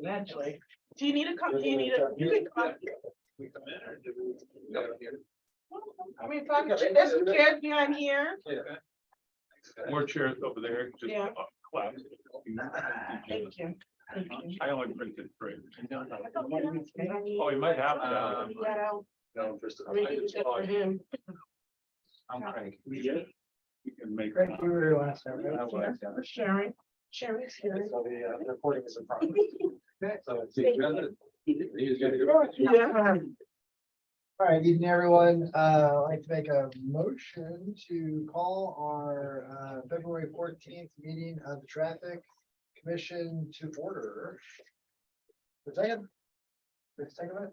Naturally. Do you need a cup? Do you need a? You can come. We come in or do we go here? I mean, fine, there's some chairs behind here. More chairs over there, just Yeah. class. Thank you. Thank you. I only printed three. Oh, Oh, you might have. No, for him. I'm cranky. We can make. Thank you very much. Sharon. Sharon's here. So the recording is in progress. Okay, so He's gonna go. Yeah. All right, evening, everyone. I'd like to make a motion to call our February 14th meeting of the Traffic Commission to order. Second? Second?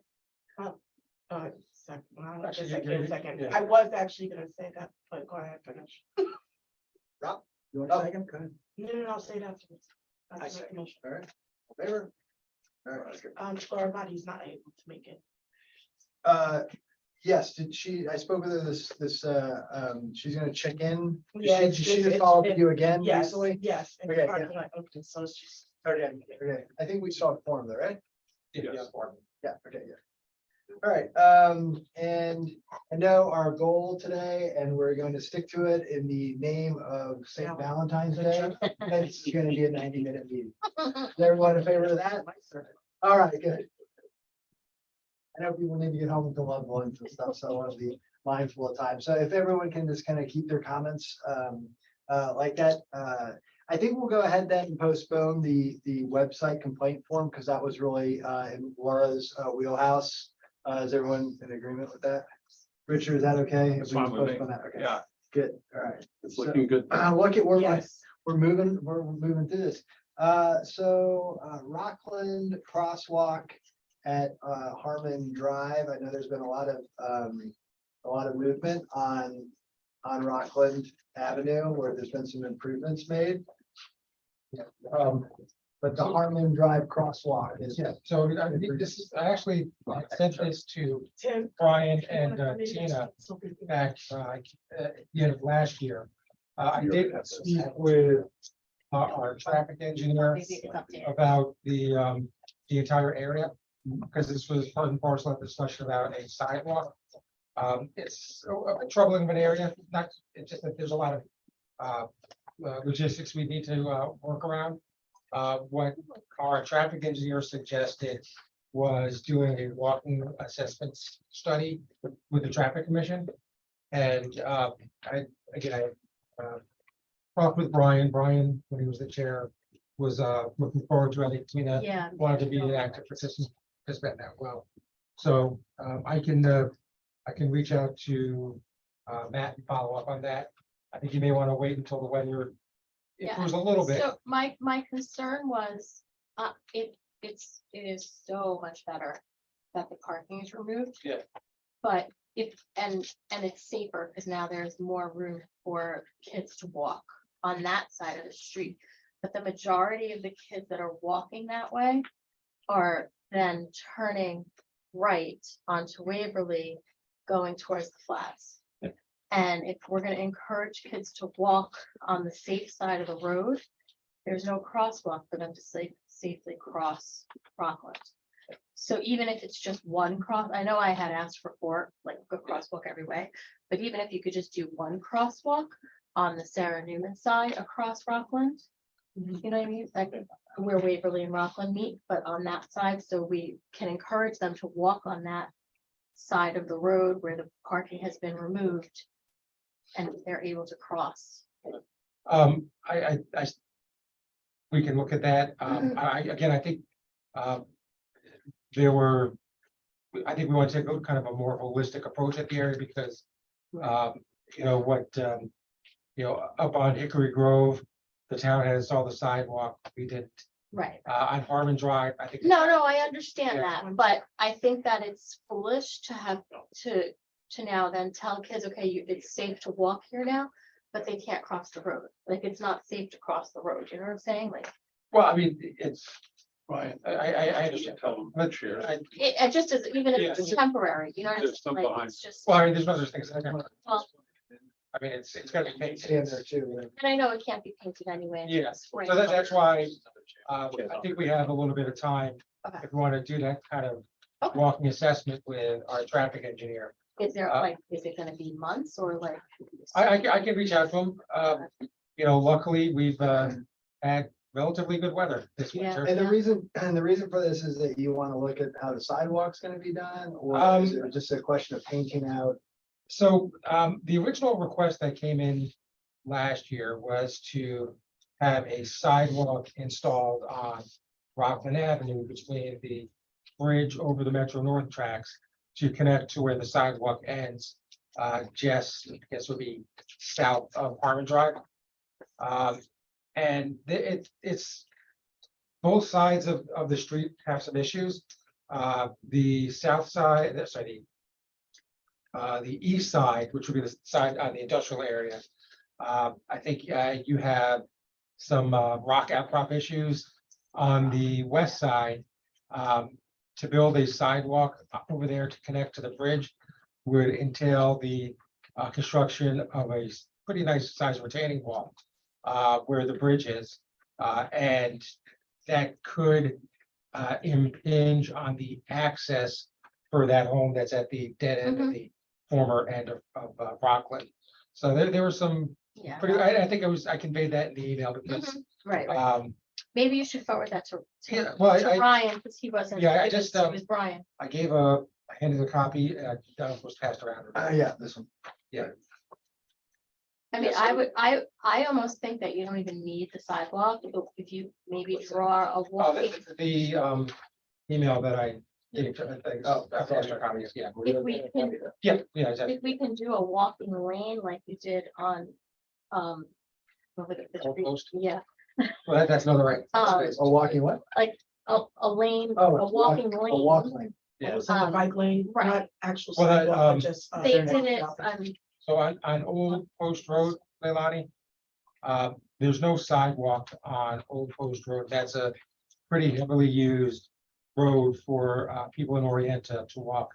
Second. I was actually gonna say that, but go ahead, finish. Rob? You want a second? Go ahead. No, I'll say that afterwards. I second. All right. Favor? All right. So our body's not able to make it. Yes, did she, I spoke with her she's gonna check in. Yeah, Did she just follow up with you again Yes, recently? yes. and Okay, parking lot open, so it's just. Okay, okay. I think we saw a form there, right? Yes. Yeah, okay, yeah. All right, and I know our goal today, and we're going to stick to it in the name of St. Valentine's Day. It's gonna be a 90-minute meeting. Is everyone in favor of that? All right, good. I know people need to get home with the loved ones and stuff, so I want to be mindful of time. So if everyone can just kind of keep their comments like that. I think we'll go ahead then and postpone the website complaint form, because that was really in Laura's wheelhouse. Is everyone in agreement with that? Richard, is that okay? If It's we fine with me. postpone that? Okay, Yeah, good, all right. it's looking good. Look at, Yes. we're moving through this. So Rockland Crosswalk at Harmon Drive. I know there's been a lot of movement on Rockland Avenue where there's been some improvements made. But the Harmon Drive crosswalk is. Yeah, so I think this is, I actually sent this to Tim. Brian and Tina back at the end of last year. I did speak with our traffic engineer about the entire area, because this was part and parcel of the discussion about a sidewalk. It's a troubling of an area, it's just that there's a lot of logistics we need to work around. What our traffic engineer suggested was doing a walking assessments study with the traffic commission. And I talked with Brian, when he was the chair, was looking forward to, I think Tina wanted to be an active participant that well. So I can reach out to Matt and follow up on that. I think you may want to wait until the weather improves a little bit. So my concern was, it is so much better that the parking is removed. Yeah. But and it's safer because now there's more room for kids to walk on that side of the street. But the majority of the kids that are walking that way are then turning right onto Waverly, going towards the flats. And if we're going to encourage kids to walk on the safe side of the road, there's no crosswalk for them to safely cross Rockland. So even if it's just one cross, I know I had asked for four, like a crosswalk every way, but even if you could just do one crosswalk on the Sarah Newman side across Rockland, you know what I mean? Like where Waverly and Rockland meet, but on that side, so we can encourage them to walk on that side of the road where the parking has been removed. And they're able to cross. We can look at that. I think I think we want to take a kind of a more holistic approach at the area because up on Hickory Grove, the town has all the sidewalk. We did Right. On Harmon Drive, I think. No, I understand Yeah. that, but I think that it's foolish to have to now then tell kids, okay, it's safe to walk here now, but they can't cross the road. Like, it's not safe to cross the road, you know what I'm saying? Like, Well, I mean, it's, Right. I understand. Tell them, But share. it just is, even if it's Yeah. temporary, you know what I'm There's some saying? Like, behind. it's just, Well, I mean, there's other things. I well, mean, it's gotta be painted. Stand there too. and I know it can't be painted anyway. Yeah, Spring. so that's why I think we have a little bit of time Okay. if we want to do that kind of Okay. walking assessment with our traffic engineer. Is there Uh, like, is it gonna be months or like? I can reach out to him. You know, luckily, we've had relatively good weather this Yeah. winter. And the reason for this is that you want to look at how the sidewalk's gonna be done, or is it just a question of painting out? So the original request that came in last year was to have a sidewalk installed on Rockland Avenue between the bridge over the Metro North tracks to connect to where the sidewalk ends. Just, I guess would be south of Harmon Drive. And it's both sides of the street have some issues. The south side, the east side, which would be the side on the industrial area. I think you have some rock outcrop issues on the west side. To build a sidewalk over there to connect to the bridge would entail the construction of a pretty nice size retaining wall where the bridge is. And that could impinge on the access for that home that's at the dead end of the former end of Rockland. So there were some Yeah. pretty, I think I conveyed that in the email because, Right, right. maybe Maybe you should forward that to yeah, well, to Brian, because he wasn't. Yeah, I it was- just, It was Brian. I gave I handed a copy, that was passed around. Yeah, this one. I mean, I almost think that you don't even need the sidewalk, if you maybe draw a Oh, walking. the email that I gave to, I think, I passed our copies, yeah. If we can, Yeah, exactly. if we can do a walking lane like we did on, over the Old street, Post. yeah, Well, that's another right. Um, A walking what? a lane, Oh, a walking A lane. walk lane. It was on the bike lane, right. not actual Well, that, sidewalk, but just. They did it, So on Old Post Road, Leilani, there's no sidewalk on Old Post Road. That's a pretty heavily used road for people in Orienta to walk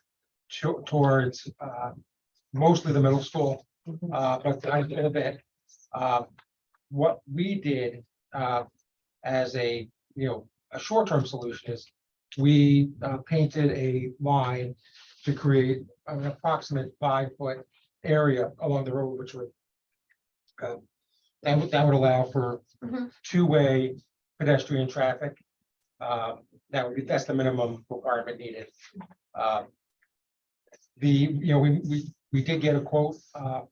towards mostly the middle school, but I did a bit. What we did as a, a short-term solution is we painted a line to create an approximate 5-foot area along the road, which would that would allow for Mhm. two-way pedestrian traffic. That's the minimum requirement needed. We did get a quote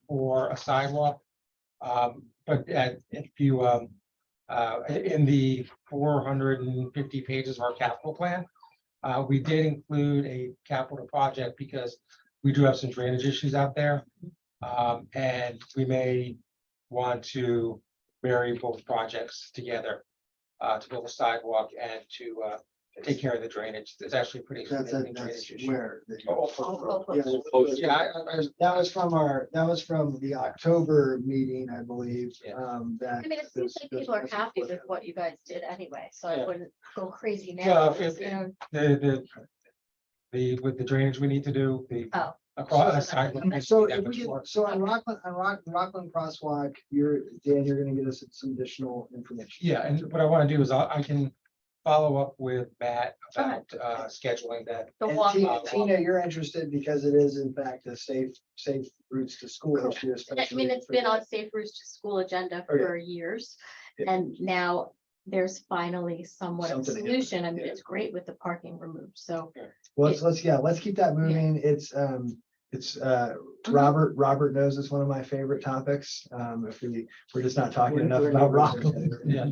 for a sidewalk. But if you in the 450 pages of our capital plan, we did include a capital project because we do have some drainage issues out there. And we may want to marry both projects together to build a sidewalk and to take care of the drainage. It's actually pretty. That's significant that's drainage issue. where. Oh, Yeah, Yeah, that was from the October meeting, I believe. Yeah. That. I mean, it seems like people are happy with what you guys did anyway, so I Yeah. wouldn't go crazy now. Well, because, you know, with the drainage we need to do, Oh. across the sidewalk. So if we get, so on Rockland, Rockland Crosswalk, Dan, you're gonna get us some additional information. Yeah, and what I want to do is I can follow up with Matt about scheduling that. The And walking. Tina, you're interested because it is in fact a safe routes to school issue. I especially mean, it's for been the- on Safe Routes to School agenda Oh, yeah. for years. Yeah. And now there's finally somewhat of a Something to get- solution. I mean, yeah. it's great with the parking removed, so. Let's keep that moving. It's Robert knows it's one of my favorite topics. If we're just not talking enough about Rockland. Yeah.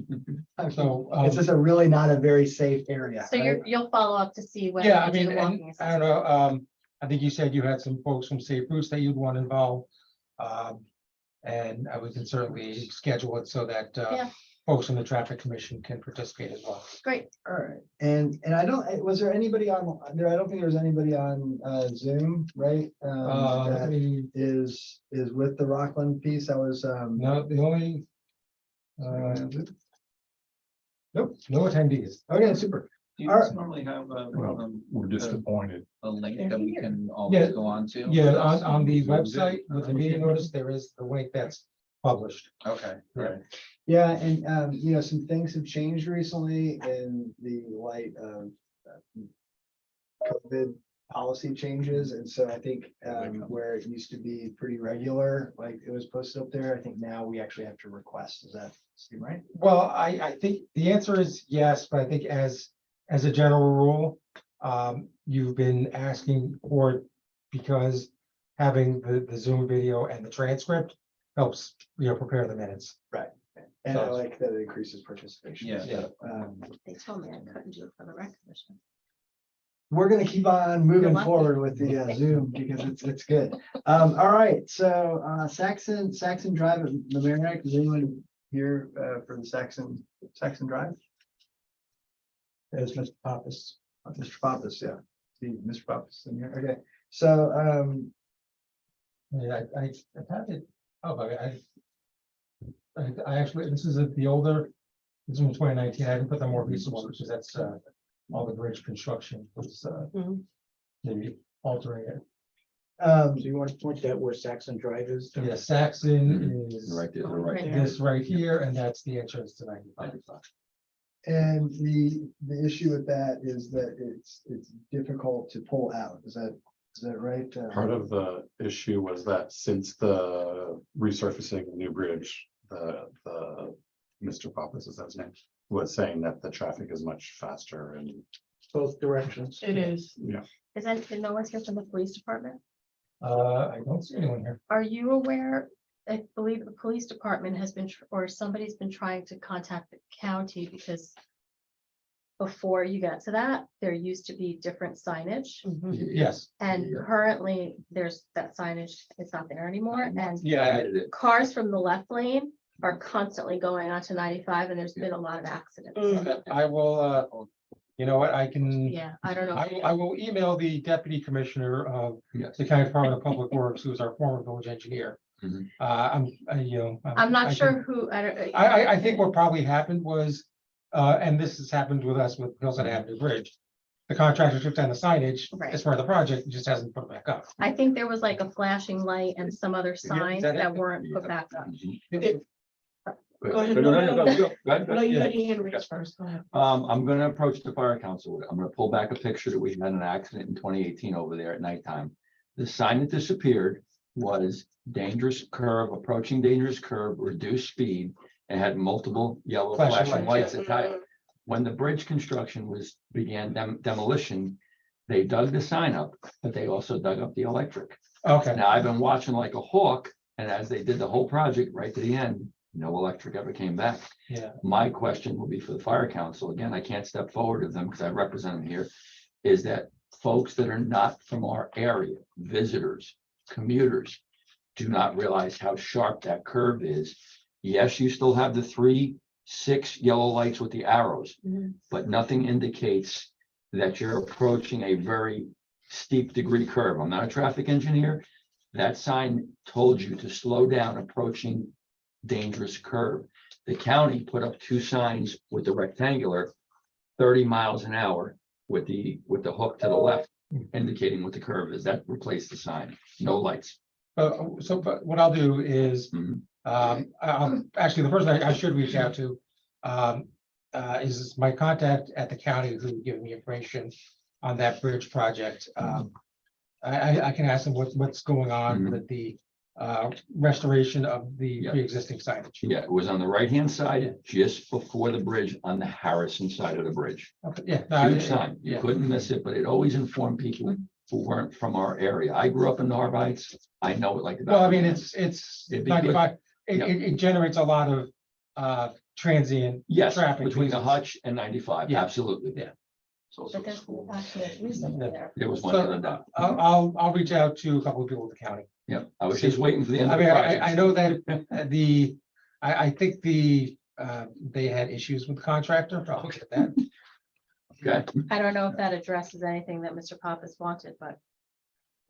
So, It's just a really not a very safe area. So right? you'll follow up to see when. yeah, I we do mean, the and walking I assessment. don't know, I think you said you had some folks from Safe Routes that you'd want involved. And we can certainly schedule it so that Yeah. folks from the traffic commission can participate as well. Great. All right, and I don't, was there anybody on there? I don't think there was anybody on Zoom, right? Let That me- is with the Rockland piece. That was No, the only. Nope, no attendees. okay, super. Do you All guys right. normally have We're disappointed. a link They're that we here. can Yeah. always go on to? Yeah, on the website with the meeting notice, there is the link that's published. Okay, right. Yeah, and some things have changed recently in the light of COVID policy changes, and so I think where it used to be pretty regular, like it was posted up there, I think now we actually have to request. Does that seem right? Well, I think the answer is yes, but I think as a general rule, you've been asking for it because having the Zoom video and the transcript helps, prepare the minutes. And I like that it increases participation. Yeah. So, They told me I couldn't do it for the rec commission. we're gonna keep on moving lucky. forward with the Zoom because it's good. All right, so Saxon Drive at Mamaroneck, is anyone here for the Saxon Drive? There's Mr. Pappas. Mr. Pappas, yeah. See, Mr. Pappas in here. Okay, so Yeah, I have it. Oh, I actually, this is the older, this is from 2019. I didn't put the more recent one, because that's all the bridge construction was Mhm. maybe altering it. um, So you want to point out where Saxon Drive is? Yeah, Saxon is Right there, Right there. this right here, and that's the entrance to 95. and the issue with that is that it's difficult to pull out. Is that right? Part of the issue was that since the resurfacing of New Bridge, the Mr. Pappas is his name, was saying that the traffic is much faster and, Both directions. It is. Is that, no one's here from the police department? I don't see anyone here. Are you aware, I believe the police department has been, or somebody's been trying to contact the county because before you get to that, there used to be different signage, Mhm. Yes, and currently there's that signage is not there anymore, and yeah, cars from the left lane are constantly going onto 95, and there's been a lot of accidents. I will, you know what, I can. Yeah, I don't know. I will email the deputy commissioner of Yes. the County Department of Public Works, who's our former village engineer. Mhm. I'm not I sure can- who, I don't. I think what probably happened was, and this has happened with us with Hillside Avenue Bridge. The contractor took down the signage Right. as part of the project, just hasn't put it back up. I think there was like a flashing light and some other signs that it? that weren't put back up. Go ahead. No, no, no, no, go ahead, go No, ahead. you Yeah. had your hand raised first. Go ahead. I'm gonna approach the fire council. I'm gonna pull back a picture that we had an accident in 2018 over there at nighttime. The sign that disappeared was dangerous curve, approaching dangerous curve, reduced speed, and had multiple yellow Flashing flashing lights, lights at it. When the bridge construction began demolition, they dug the sign up, but they also dug up the electric. Okay, Now, I've been watching like a hawk, and as they did the whole project right to the end, no electric ever came back. yeah, My question will be for the fire council, again, I can't step forward to them because I represent them here, is that folks that are not from our area, visitors, commuters, do not realize how sharp that curve is. Yes, you still have the 3, 6 yellow lights with the arrows, Mhm. but nothing indicates that you're approaching a very steep degree curve. I'm not a traffic engineer. That sign told you to slow down approaching dangerous curve. The county put up 2 signs with the rectangular 30 miles an hour with the hook to the left, indicating what the curve is. That replaced the sign, no lights. but what I'll do is, Mhm. actually, the person I should reach out to. Is my contact at the county who gave me information on that bridge project. I can ask them what's going on Mhm. with the restoration of the Yeah. pre-existing signage. Yeah, it was on the right-hand side, just before the bridge, on the Harrison side of the bridge. Okay, yeah. no, Huge sign, you yeah. couldn't miss it, but it always informed people who weren't from our area. I grew up in North Heights, I know it like the back Well, I of my mean, hand. it's It'd be good. 95, Yeah. it generates a lot of transient. Yes, traffic between the reasons. Hutch and 95, Yeah. absolutely. Yeah. So But there's no accident recently there. there was one So, for the dock. I'll reach out to a couple of people at the county. Yeah, I was just waiting for the end I of the mean, project. I know that I think they had issues with the contractor, but I'll get that. Okay, I don't know if that addresses anything that Mr. Pappas wanted, but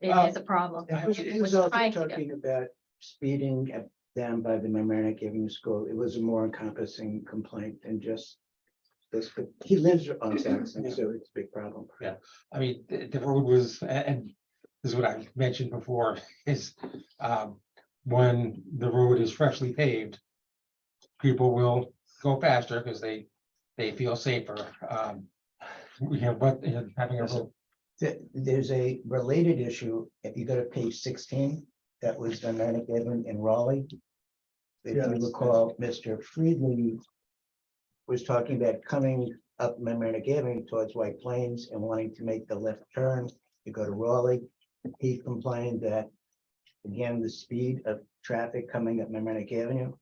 it Uh, is a problem. He was Was also trying to get- talking about speeding down by the Mamaroneck Avenue School. It was a more encompassing complaint than just this, but he lives on Saxon, so it's a big problem. I mean, the road was, and this is what I mentioned before, is when the road is freshly paved, people will go faster because they feel safer. We have, but having a road, There's a related issue, if you go to page 16, that was the Mamaroneck Avenue in Raleigh. If Yeah, you that's- recall, Mr. Friedman was talking about coming up Mamaroneck Avenue towards White Plains and wanting to make the left turn to go to Raleigh. He complained that, again, the speed of traffic coming up Mamaroneck Avenue.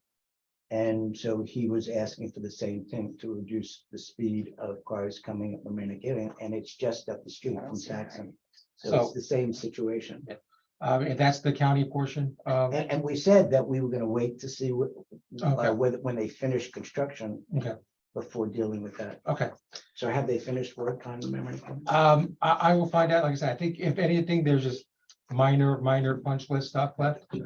And so he was asking for the same thing, to reduce the speed of cars coming up Mamaroneck Avenue, and it's just up the street from Saxon. So it's So- the same situation. and that's the county portion. And we said that we were gonna wait to see what, Okay. when they finish construction. Okay. Before dealing with that. Okay. So have they finished work on the memory? I will find out, like I said, I think if anything, there's just minor punch list stuff left. I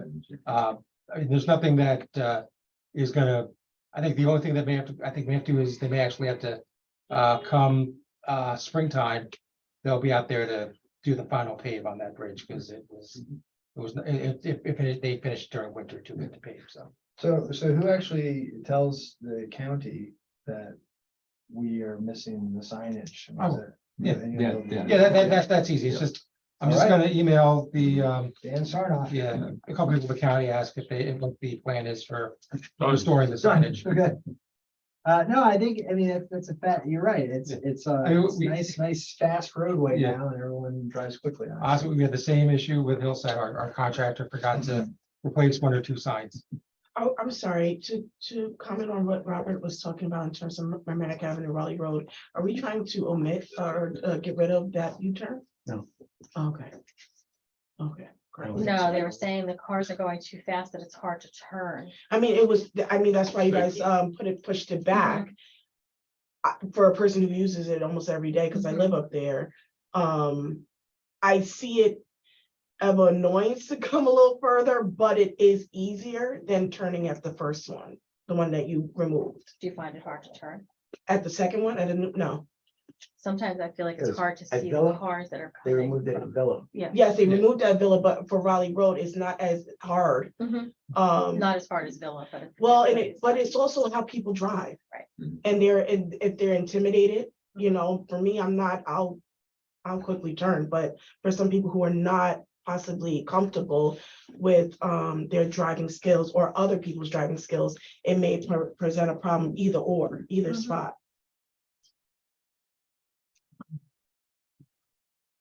mean, there's nothing that is gonna, I think the only thing that may have to, I think we have to do is they may actually have to come springtime, they'll be out there to do the final pave on that bridge, because it was, they finished during winter too, with the pave, so. So who actually tells the county that we are missing the signage? Oh, yeah, yeah. Yeah, that's easy, it's just, I'm just Alright. gonna email the, Dan Sarnoff. yeah, a couple people in the county, ask if they, what the plan is for restoring the signage. Okay. No, I think, I mean, that's a fact, you're right, it's I mean, it's we- nice, fast roadway Yeah. now, and everyone drives quickly on it. Honestly, we had the same issue with Hillside, our contractor forgot to replace one or two signs. Oh, I'm sorry, to comment on what Robert was talking about in terms of Mamaroneck Avenue, Raleigh Road. Are we trying to omit or get rid of that U-turn? No. Okay. Okay, great. No, they were saying the cars are going too fast that it's hard to turn. I mean, that's why you guys pushed it back. For a person who uses it almost every day, because I live up there, I see it of annoyance to come a little further, but it is easier than turning at the first one, the one that you removed. Do you find it hard to turn? At the second one, I didn't know. Sometimes I feel like it's Yes. hard to At see the Villa, cars that are They coming. removed it at Villa. Yeah, Yes, they Yeah. removed that Villa, but for Raleigh Road, it's not as hard. Mhm. Um, Not as hard as Villa, but. well, but it's also how people drive. Right. And if they're intimidated, for me, I'll quickly turn, but for some people who are not possibly comfortable with their driving skills or other people's driving skills, it may present a problem either Mhm. spot.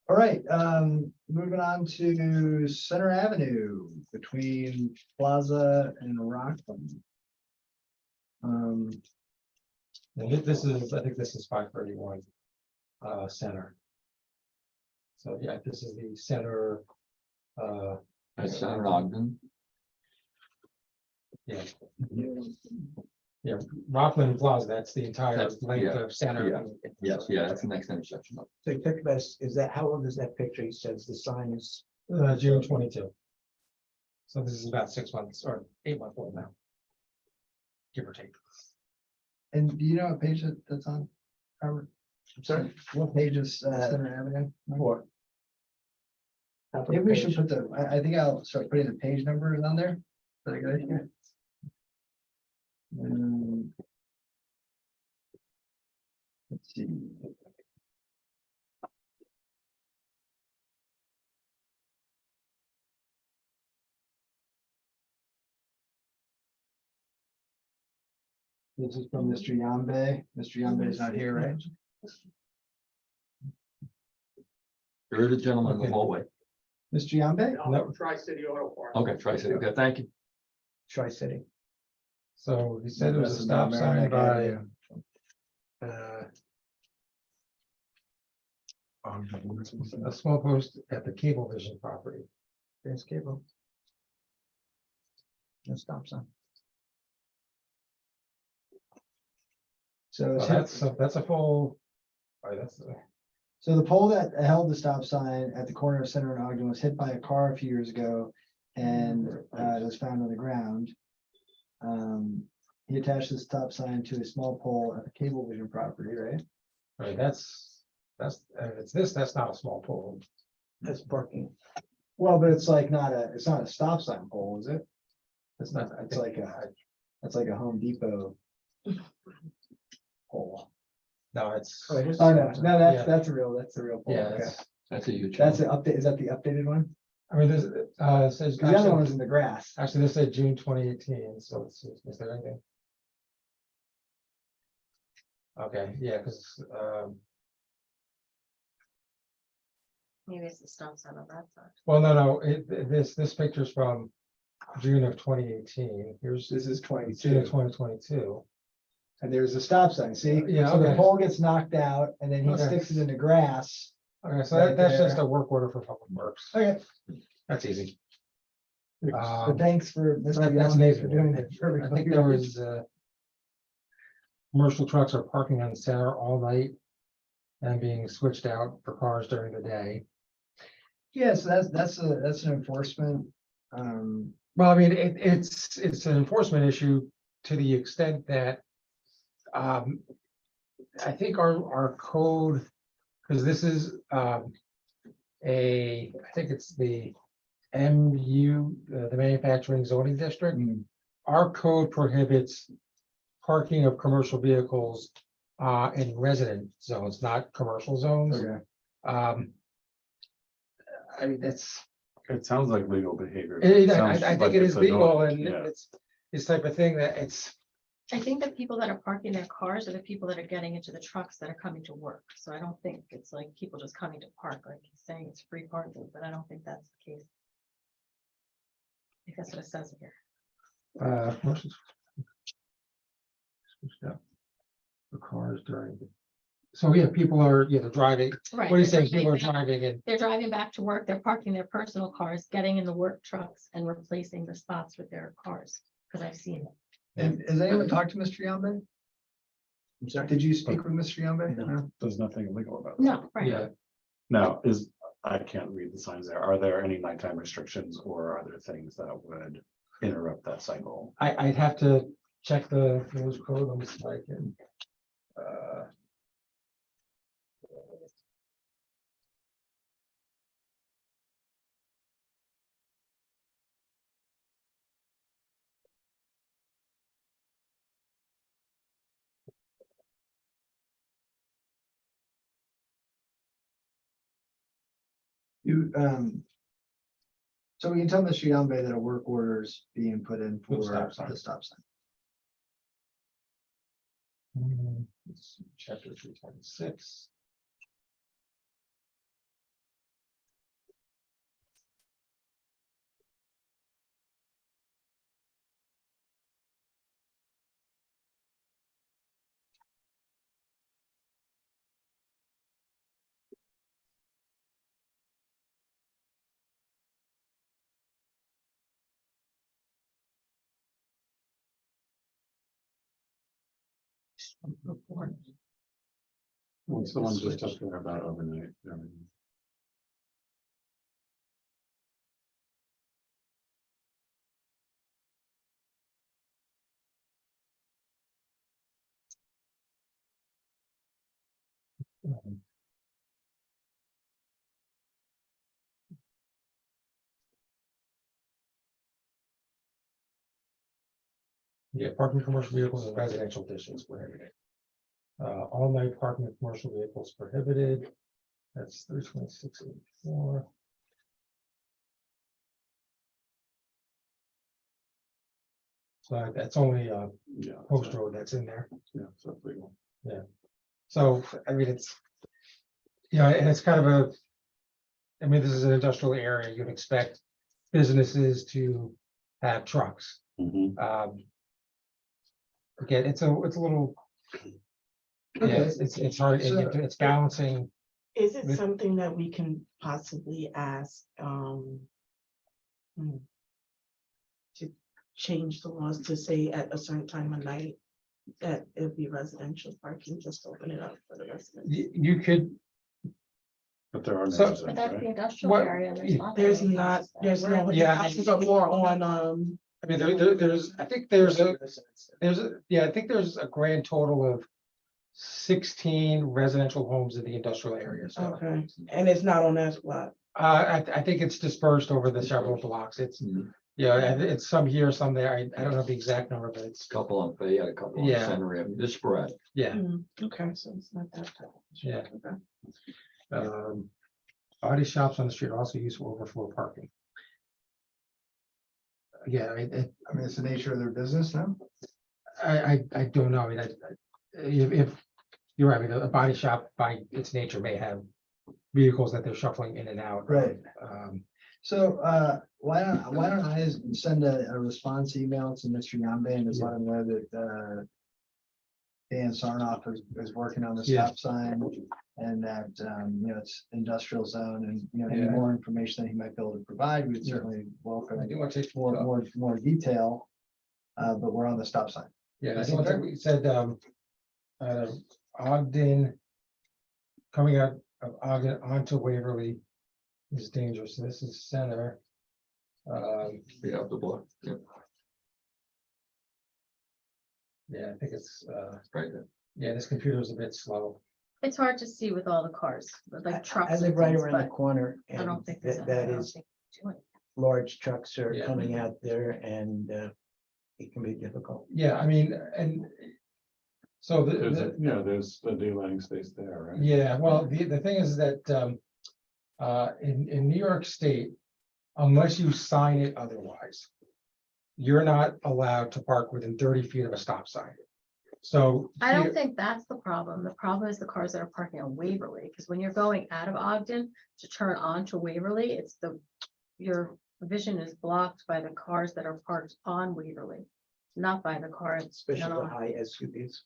All right, moving on to Center Avenue between Plaza and Rockland. And I think this is 531 center. So, yeah, this is the center. That's Center Ogden. Yeah. Yeah, Rockland Plaza, that's the entire That's- length yeah, of center. Yes, yeah, that's the next intersection. So you took this, is that, how old is that picture? He says the sign is, June 22. So this is about 6 months or 8 months old now. Give or take. And do you know what page that's on? Robert? I'm sorry, What page is Center Avenue? 4. Maybe we should put I think I'll start putting the page numbers on there. Is that a good idea? Let's see. This is from Mr. Yambe. Mr. Yambe is not here, right? There is a gentleman in the Okay. hallway. Mr. Yambe? No. Tri-City Auto Parts. Okay, Tri-City, okay, thank you. Tri-City. So he said it was a This is stop not sign Merrimack by. Avenue. A small post at the Cable Vision property. There's cable. No stop sign. So it's That's a full. All right, that's. So the pole that held the stop sign at the corner of Center and Ogden was hit by a car a few years ago and it was found on the ground. He attached the stop sign to a small pole at the Cable Vision property, right? Right, that's not a small pole. That's parking. Well, but it's like it's not a stop sign pole, is it? It's not, I It's think, like that's like a Home Depot pole. no, it's. Oh, no, Yeah. that's a real pole. Yeah, Okay. That's a huge. That's the update, is that the updated one? I mean, this, says, 'Cause the other one actually, was in the grass. this said June 2018, so it's, is there anything? Okay, yeah, because, Maybe it's the stop sign on that side. well, no, this picture's from June of 2018. Here's This is June 22, of 2022. and there's a stop sign, see? Yeah, So the okay. pole gets knocked out, and then he Okay. sticks it in the grass. Okay, so Right that's just there. a work order for Public Works. Okay, That's easy. so Um, thanks for Mr. that's Young amazing. for doing that. for I think everybody. there was, commercial trucks are parking on Center all night and being switched out for cars during the day. Yeah, so that's an enforcement. Well, I mean, it's an enforcement issue to the extent that I think our code, because this is I think it's the MU, the manufacturing zoning district. Our code prohibits parking of commercial vehicles in resident zones, not commercial zones. Okay. I mean, that's, It sounds like legal behavior. I Sounds think like it it's is legal annoying, and yeah. it's this type of thing that it's, I think the people that are parking their cars are the people that are getting into the trucks that are coming to work. So I don't think it's like people just coming to park, like he's saying it's free parking, but I don't think that's the case. I think that's what it says here. commercial. Switched out the cars during. So yeah, people are, they're driving, Right. what do you they're say, people are driving back- driving and, They're driving back to work, they're parking their personal cars, getting in the work trucks and replacing the spots with their cars, because I've seen it. And has anyone talked to Mr. Yambe? I'm sorry. Did you speak with Mr. Yambe? No. There's nothing illegal about that. No, right. yeah, Now, I can't read the signs there. Are there any nighttime restrictions or are there things that would interrupt that cycle? I'd have to check the village code, let me see if I can. You, so we can tell Mr. Yambe that a work order is being put in For for the stop sign. the stop sign. Let's see, Chapter 326. What's the one just up there about overnight? Yeah, parking commercial vehicles in residential districts prohibited. All night parking of commercial vehicles prohibited. That's 326.84. So that's only Yeah. Post Road that's in there. Yeah, so it's legal. So, I mean, it's. Yeah, and it's kind of a. I mean, this is an industrial area. You'd expect businesses to have trucks. Mhm. Again, it's a little. Yeah, Okay. it's hard, it's balancing. Is it With- something that we can possibly ask, to change the laws to say at a certain time of night that it'd be residential parking, just open it up for the residents? You could, But there are. So- no But zones, that's right? the industrial What- area. There's not, there's no, Yeah. houses are more on, I mean, there's, I think there's I think there's a grand total of 16 residential homes in the industrial area, so. okay, and it's not on that spot. I think it's dispersed over the several blocks. It's, Yeah, and it's some here, some there. I don't know the exact number, but it's, Couple on Fayette, a couple on Yeah. Center Avenue, this sporadic. yeah, Okay, so it's not that. bad. Yeah. Okay. Body shops on the street are also used for overflow parking. Yeah, I mean, it's the nature of their business now. I don't know. I mean, if you're right, I mean, a body shop by its nature may have vehicles that they're shuffling in and out. Right. Um, So, why don't I send a response email to Mr. Yambe and just let him know that, Dan Sarnoff is working on the Yeah. stop sign and that, it's industrial zone and, any Yeah. more information that he might be able to provide, we'd Yeah. certainly welcome I do want to take more detail. But we're on the stop sign. Yeah, I Is think it fair? we said, Ogden. Coming out of Ogden onto Waverly is dangerous. This is center. Yeah, up the block, yeah, Yeah, I think it's, right there. yeah, this computer is a bit slow. It's hard to see with all the cars, with like trucks. I and live right things, around the but corner I and don't think there's that anything is, else they can do it. large trucks are Yeah. coming out there and it can be difficult. Yeah, I mean, and. So There's, there's a daylighting space there, right? yeah, well, the thing is that, in New York State, unless you sign it otherwise, you're not allowed to park within 30 feet of a stop sign. So. I here- don't think that's the problem. The problem is the cars that are parking on Waverly, because when you're going out of Ogden to turn on to Waverly, your vision is blocked by the cars that are parked on Waverly, not by the cars. Especially the no. high SUVs.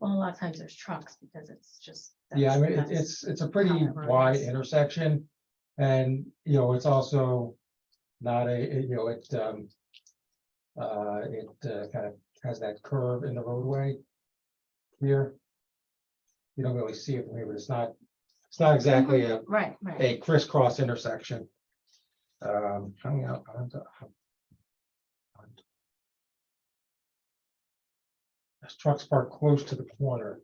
Well, a lot of times there's trucks because it's just. Yeah, I mean, that's- it's a pretty how it wide is. intersection. And, it's also not it kind of has that curve in the roadway here. You don't really see it from here, but it's not exactly Right, right. a crisscross intersection. Coming out onto. This truck's parked close to the corner.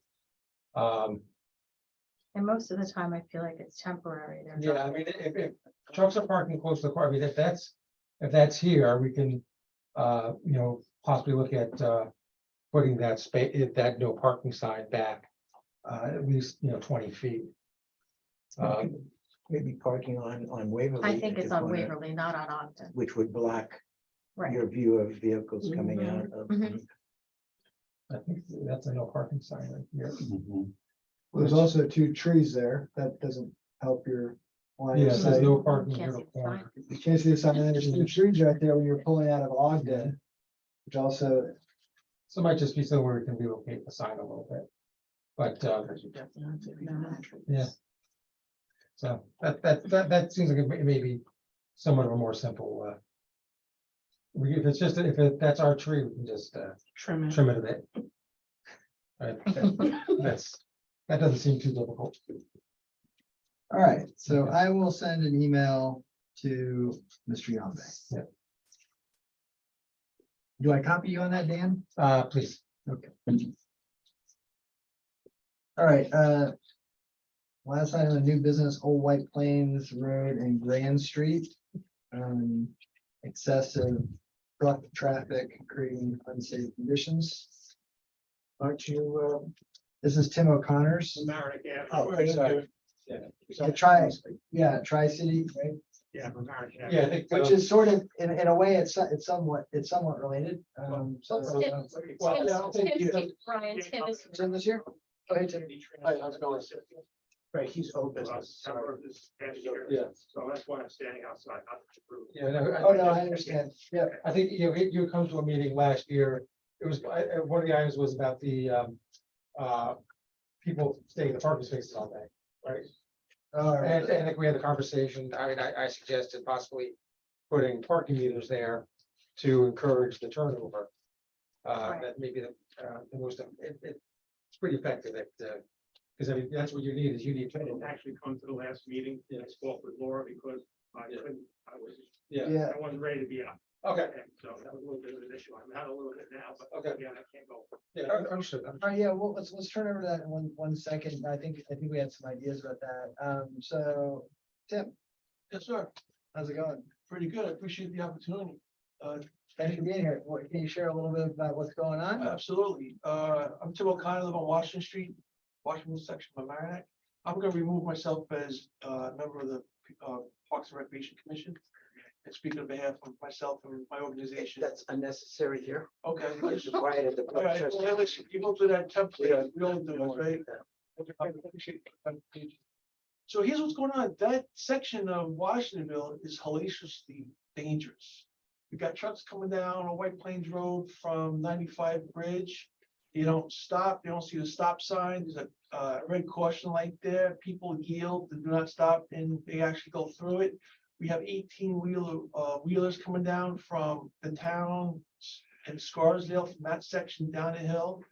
And most of the time, I feel like it's temporary. They're Yeah, not- I mean, if trucks are parking close to the car, I mean, if that's here, we can, possibly look at, putting that that no parking sign back, at least, 20 feet. Maybe parking on Waverly. I think at it's the on corner, Waverly, not on Ogden. Which would block Right. your view of vehicles coming out of. Mhm. I think that's a no parking sign right here. Mhm. Well, there's also 2 trees there. That doesn't help your line Yeah, of it says sight. no parking Can't near see the the corner. You can't see the sign, and there's 2 trees right there when you're pulling out of Ogden. Which also, So it might just be somewhere we can relocate the sign a little bit. But, yeah. So that seems like it may be somewhat of a more simple, if it's just, that's our tree, we can just, Trim it. trim it a bit. That doesn't seem too difficult. all right, so I will send an email to Mr. Yambe. Yeah. Do I copy you on that, Dan? Please. Okay. All right, last item, a new business, Old White Plains Road and Grand Street. Excessive truck traffic creating unsafe conditions. Aren't you, this is Tim O'Connor's. Oh, sorry. Tri-City, right? Yeah, I think. Which is sort of, in a way, it's somewhat related. So, Well, I don't think you- Brian, Tim is. Tim this year? Go ahead, Tim. Hi, how's it going? Right, he's open. Yeah. So that's why I'm standing outside, not to prove. Yeah, no, Oh, no, I understand. Yeah, I think, you come to a meeting last year, it was, one of the items was about the, people staying in the parking spaces all day, right? all right. And I think we had the conversation, I mean, I suggested possibly putting parking meters there to encourage the turnover. That may be the most, it's pretty effective at, because I mean, that's what you need, is you need. I didn't actually come to the last meeting, and I spoke with Laura because I couldn't, Yeah, Yeah, I wasn't ready to be out. okay, And so that was a little bit of an issue. I'm out a little bit now, but okay, yeah, I can't go. yeah, understood. all right, yeah, well, let's turn over to that in one second. I think we had some ideas about that. So, Tim, Yes, sir. how's it going? Pretty good. I appreciate the opportunity. Thanks for being here. Can you share a little bit about what's going on? Absolutely. I'm Tim O'Connor, live on Washington Street, Washington section of Mamaroneck. I'm gonna remove myself as a member of the Parks and Recreation Commission and speak on behalf of myself and my organization. That's unnecessary here. Okay. It's required at the All right, well, listen, you go through that template, we all do it, right? I appreciate it. So here's what's going on. That section of Washingtonville is hellaciously dangerous. We got trucks coming down on White Plains Road from 95 Bridge. You don't stop, you don't see the stop sign. There's a red caution light there. People yield, they do not stop, and they actually go through it. We have 18-wheelers coming down from the town and Scarsdale from that section down the hill.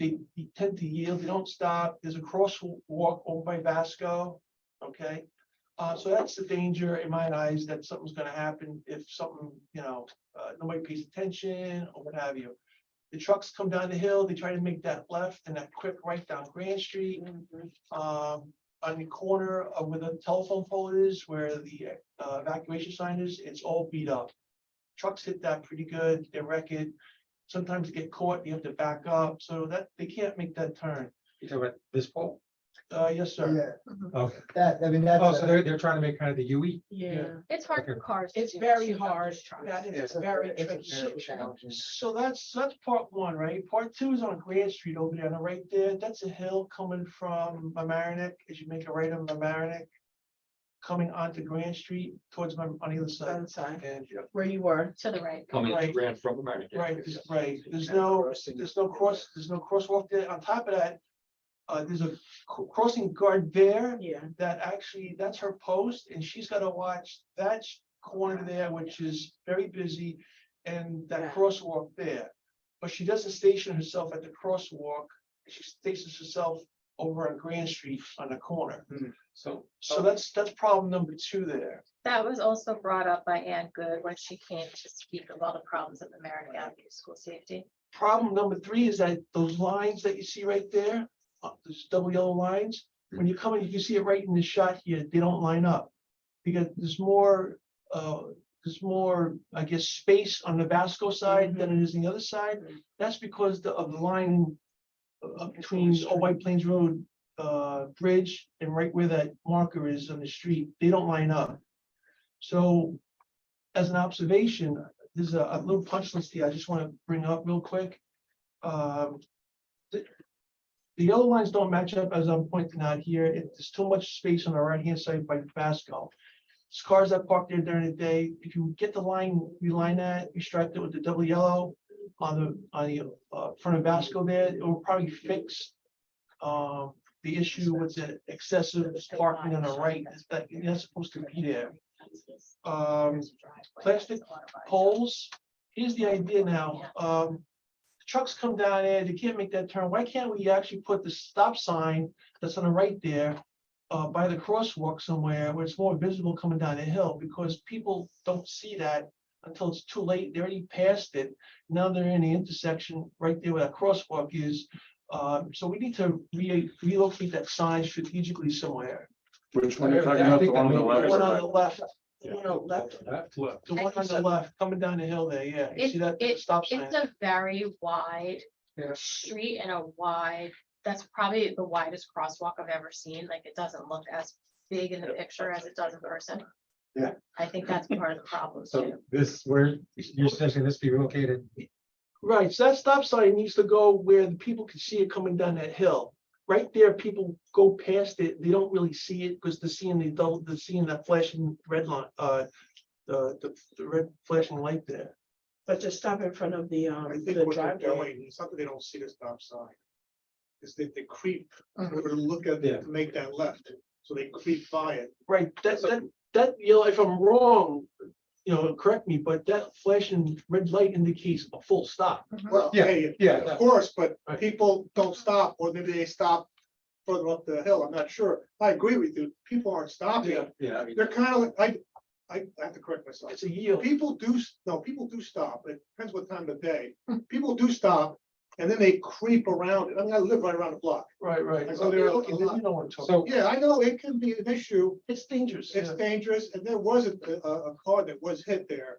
They tend to yield, they don't stop. There's a crosswalk over by Vasco, okay? So that's the danger in my eyes, that something's gonna happen if something, nobody pays attention or what have you. The trucks come down the hill, they try to make that left and that quick right down Grand Street. On the corner of where the telephone pole is, where the evacuation sign is, it's all beat up. Trucks hit that pretty good, they wreck it. Sometimes they get caught, you have to back up, so that they can't make that turn. You talking about this pole? Yes, sir. Yeah, Okay. that's. Oh, so they're trying to make kind of the UE? Yeah, It's hard for cars. to it's do, very so not hard. just trucks. That is It's a very it's a tricky. very challenging. So that's part one, right? Part two is on Grand Street over there on the right there. That's a hill coming from Mamaroneck, as you make a right on Mamaroneck. Coming onto Grand Street towards on the other side. Other side, And where you were. To the right. Coming Right. ran from America. right, there's no crosswalk there. On top of that, there's a crossing guard there. Yeah. That actually, that's her post, and she's gotta watch that corner there, which is very busy, and that Yeah. crosswalk there. But she doesn't station herself at the crosswalk, she stations herself over on Grand Street on the corner. So. So that's problem number two there. That was also brought up by Ann Good when she came to speak of all the problems at the Merritt Avenue School Safety. Problem number three is that those lines that you see right there, those double yellow lines, when you come in, you can see it right in the shot here, they don't line up. Because there's more, I guess, space on the Vasco side than it is on the other side. That's because of the line between Old White Plains Road bridge and right where that marker is on the street, they don't line up. So as an observation, there's a little punch list here I just want to bring up real quick. The yellow lines don't match up as I'm pointing out here. There's too much space on the right-hand side by Vasco. There's cars that park there during the day. If you get the line, reline that, you strike it with the double yellow on the front of Vasco there, it will probably fix the issue with the excessive parking on the right. That's supposed to be there. Plastic poles. Here's the idea now. Trucks come down there, they can't make that turn. Why can't we actually put the stop sign that's on the right there by the crosswalk somewhere where it's more visible coming down the hill? Because people don't see that until it's too late. They already passed it. Now they're in the intersection right there where that crosswalk is. So we need to relocate that sign strategically somewhere. Which one are you talking about? The one on the The one on left? the left, The one on the left. the one on the left, coming down the hill there, yeah. You see that stop sign? It's a very wide Yeah. street and a wide, that's probably the widest crosswalk I've ever seen. Like, it doesn't look as big in the picture as it does in person. Yeah. I think that's part of the problem So too. this, where you're suggesting this be relocated? Right, so that stop sign needs to go where the people can see it coming down that hill. Right there, people go past it, they don't really see it because they're seeing that flashing red line, the red flashing light there. But to stop in front of the I think what they're driveway. doing, it's not that they don't see the stop sign. Is that they creep, in order to look at it, to make that left, so they creep by it. Right, that, if I'm wrong, correct me, but that flashing red light indicates a full stop. Well, Yeah, hey, yeah. of course, but Right. people don't stop, or maybe they stop further up the hill, I'm not sure. I agree with you, people aren't stopping, Yeah. they're kind of like, I have to correct myself. It's a yield. People do stop, it depends what time of day. People do stop, and then they creep around it. I mean, I live right around the block. Right, right. I go there a Okay, then lot. you don't want to talk. So- Yeah, I know it can be an issue. It's dangerous. It's yeah. dangerous, and there was a car that was hit there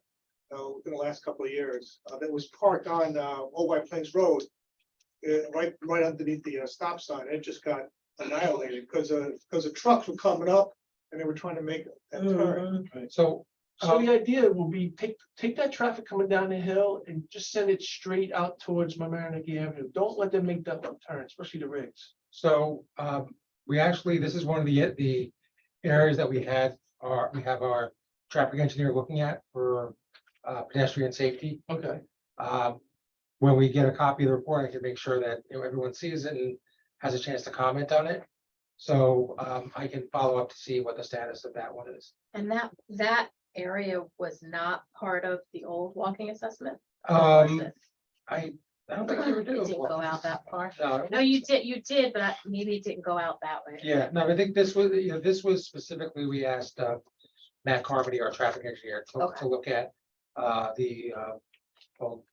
within the last couple of years, that was parked on Old White Plains Road, right underneath the stop sign. It just got annihilated because the trucks were coming up and they were trying to make that turn. So, So the idea will be take that traffic coming down the hill and just send it straight out towards Mamaroneck Avenue. Don't let them make that left turn, especially the rigs. So, we actually, this is one of the areas that we have our traffic engineer looking at for pedestrian safety. Okay. When we get a copy of the report, I can make sure that, you know, everyone sees it and has a chance to comment on it. So, I can follow up to see what the status of that one is. And that area was not part of the old walking assessment? Or was it? I don't think you ever It do. didn't go out that far. No, No, you did, but maybe it didn't go out that way. yeah, no, I think this was, you know, this was specifically, we asked Matt Carmody, our traffic engineer, Okay. to look at the old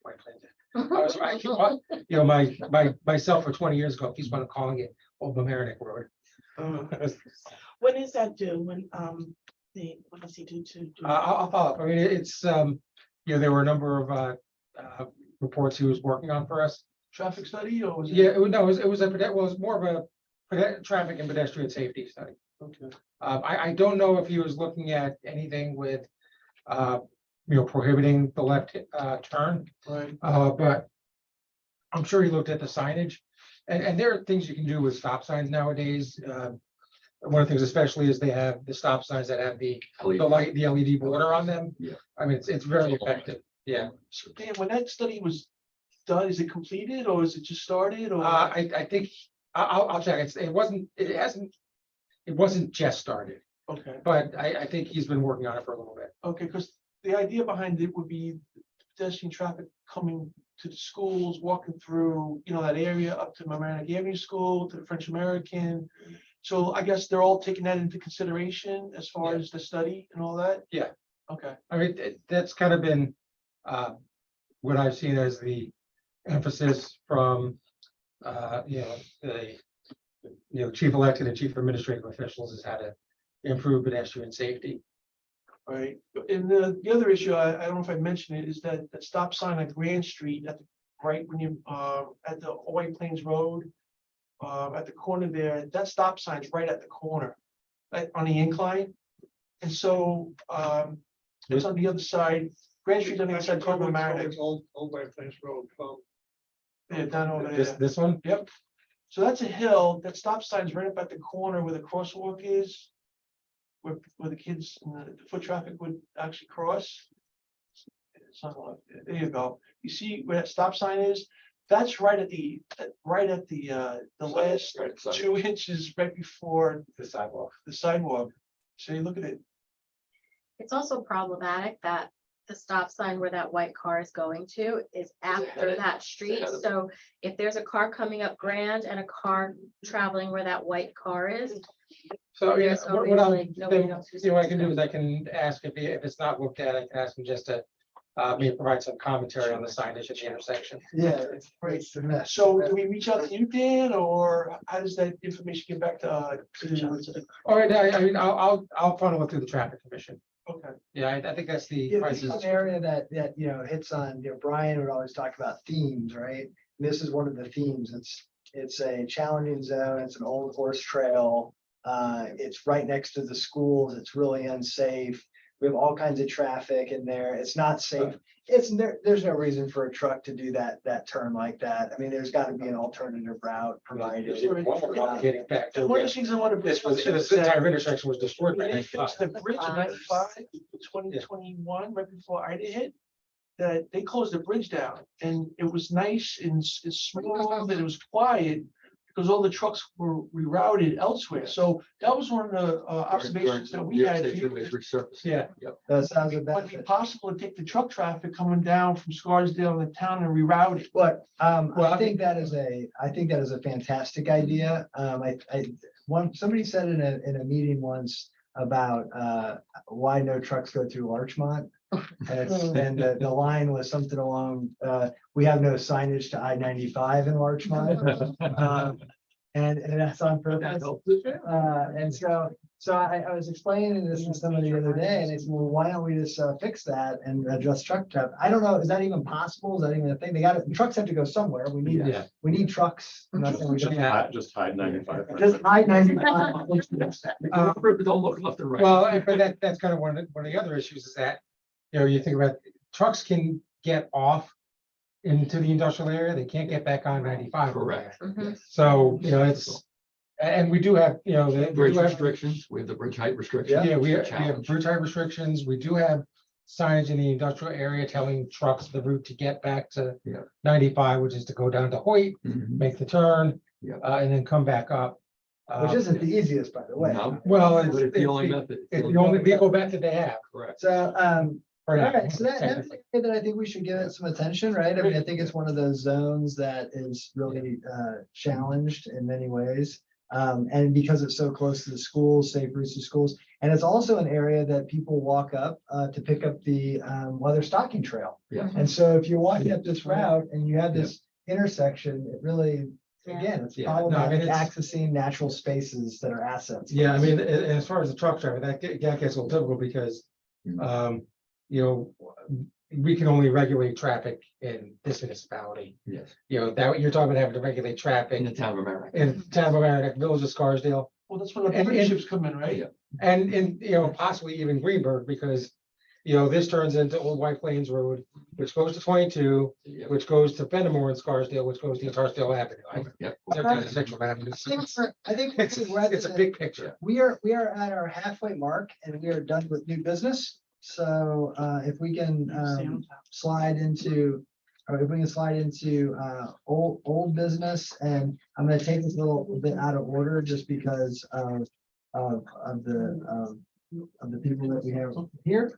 White Plains. I was, you know, myself for 20 years ago, he's one of calling it Old Mamaroneck Road. When is that due? What does he do to? do? I'll follow up. I mean, it's, you know, there were a number of reports he was working on for us. Traffic study or? was it- Yeah, no, it was well, it was more of a traffic and pedestrian safety study. Okay. I don't know if he was looking at anything with, you know, prohibiting the left turn, Right. but I'm sure he looked at the signage. And there are things you can do with stop signs nowadays. One of the things especially is they have the stop signs that have the light, the LED border on them. Yeah. I mean, it's very effective. Yeah. So Dan, when that study was done, is it completed or is it just started or? I think, I'll check. It wasn't just started, Okay, but I think he's been working on it for a little bit. okay, because the idea behind it would be pedestrian traffic coming to the schools, walking through, you know, that area up to Mamaroneck Avenue School, to the French American. So I guess they're all taking that into consideration as far Yeah. as the study and all that? Yeah. Okay, I mean, that's kind of been what I've seen as the emphasis from, you know, the, you know, chief elected and chief administrative officials is how to improve pedestrian safety. all right. And the other issue, I don't know if I mentioned it, is that stop sign on Grand Street at the, right when you, at the White Plains Road, at the corner there, that stop sign's right at the corner, right on the incline. And so, it's on the other side, Grand Street's on the other side, toward Mamaroneck, Old White Plains Road. yeah, down over This, there. this one? Yep. So that's a hill, that stop sign's right up at the corner where the crosswalk is. Where the kids, the foot traffic would actually cross. It's not like- There you go. You see where that stop sign is? That's right at the last Right, so- 2 inches right before The sidewalk. the sidewalk. So you look at it. It's also problematic that the stop sign where that white car is going to is after that street. ahead of it. So if there's a car coming up Grand and a car traveling where that white car is, So, yeah, There's what I'll, always, like, nobody then, knows who's you know, what I can supposed do is I can ask if it's not looked at, I can ask him just to maybe provide some commentary on the signage at the intersection. Yeah, it's a mess. So do we reach out to you, Dan, or how does that information get back to? All right, I mean, I'll funnel it through the traffic commission. Okay, Yeah, I think that's the Yeah, this prices. is an area that, you know, hits on, you know, Brian would always talk about themes, right? This is one of the themes. It's a challenging zone. It's an old horse trail. It's right next to the schools. It's really unsafe. We have all kinds of traffic in there. It's not safe. There's no reason for a truck to do that turn like that. I mean, there's got to be an alternative route provided. One more complicating factor. one of the things I want to. This entire intersection was destroyed by When they 95. fixed the bridge in 95, 2021, right before Ida hit, that they closed the bridge down and it was nice and smooth and it was quiet because all the trucks were rerouted elsewhere. So that was one of the observations that we had. Resurfacing. Yeah. Yep. That sounds a Would it be benefit. possible to take the truck traffic coming down from Scarsdale and the town and reroute it? But Well, I think that is a fantastic idea. Somebody said in a meeting once about why no trucks go through Larchmont. And the line was something along, we have no signage to I-95 in Larchmont. And that's on That purpose. helps. And so I was explaining this to somebody the other day, and they said, well, why don't we just fix that and address truck traffic? I don't know, is that even possible? Is that even a thing? The trucks have to go somewhere. Yeah. We need trucks. I'm not saying we don't. Just hide 95. Just I-95. Don't look left and right. Well, but that's kind of one of the other issues is that, you think about trucks can get off into the industrial area, they can't get back on 95. Correct. Mhm. So, it's, and we do have, we Bridge do have, restrictions, we have the bridge height restriction. yeah, we have Challenge. bridge height restrictions, we do have signage in the industrial area telling trucks the route to get back to Yeah. 95, which is to go down to Hoyt, Mhm. make the turn, Yeah. and then come back up. Which isn't the easiest, by the way. No, Well, but it's the only method. it's the only vehicle method they have. Correct. So, for all now. right, so that's an area that I think we should give it some attention, right? I mean, I think it's one of those zones that is really challenged in many ways. And because it's so close to the schools, safe routes to schools, and it's also an area that people walk up to pick up the Weather Stocking Trail. Yeah. And so if you're walking up this route and you have this intersection, it really, Yeah. again, it's Yeah. No, I mean, problematic it's- accessing natural spaces that are assets. Yeah, I mean, as far as the truck driver, that gets a little difficult because, Mhm. we can only regulate traffic in this municipality. Yes, That you're talking about having to regulate in traffic the town of America. in town of America, Village of Scarsdale, Well, that's when the And- big ships come in, right? Yeah. and possibly even Greenberg, because, this turns into Old White Plains Road, which goes to 22, Yeah. which goes to Fenimore and Scarsdale, which goes to Scarsdale Avenue. Yep. Central Avenue. I think It's a big picture. we are at our halfway mark and we are done with new business. So if we can slide into, or if we can slide into old business, and I'm gonna take this a little bit out of order just because of the people that we have here.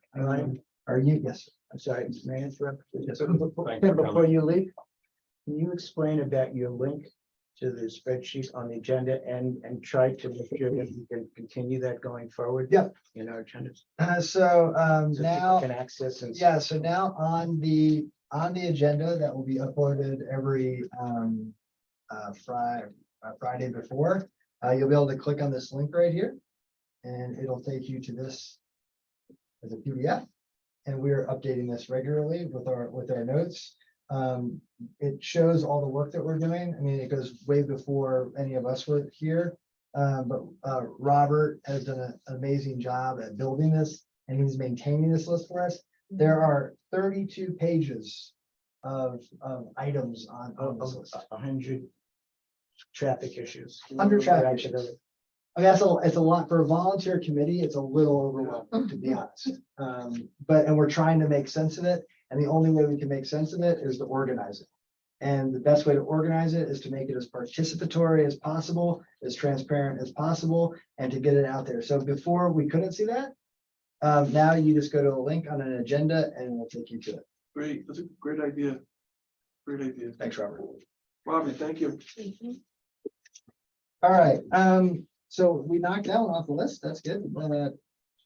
Are you, yes, I'm sorry, may I interrupt? Yes. Before you leave, can you explain about your link to the spreadsheet on the agenda and try to make sure that you can continue that going forward? Yeah. In our agenda. So So people now. can access and. Yeah, so now on the agenda that will be uploaded every Friday before, you'll be able to click on this link right here. And it'll take you to this as a PDF. And we're updating this regularly with our notes. It shows all the work that we're doing. I mean, it goes way before any of us were here. But Robert has done an amazing job at building this, and he's maintaining this list for us. There are 32 pages of items on this list. 100 traffic issues. 100 traffic issues. I mean, it's a lot for a volunteer committee. It's a little overwhelming, to be honest. And we're trying to make sense of it. And the only way we can make sense of it is to organize it. And the best way to organize it is to make it as participatory as possible, as transparent as possible, and to get it out there. So before we couldn't see that. Now you just go to a link on an agenda and we'll take you to it. Great, that's a great idea. Great idea. Thanks, Robert. Robbie, thank you. All right, so we knocked that one off the list. That's good.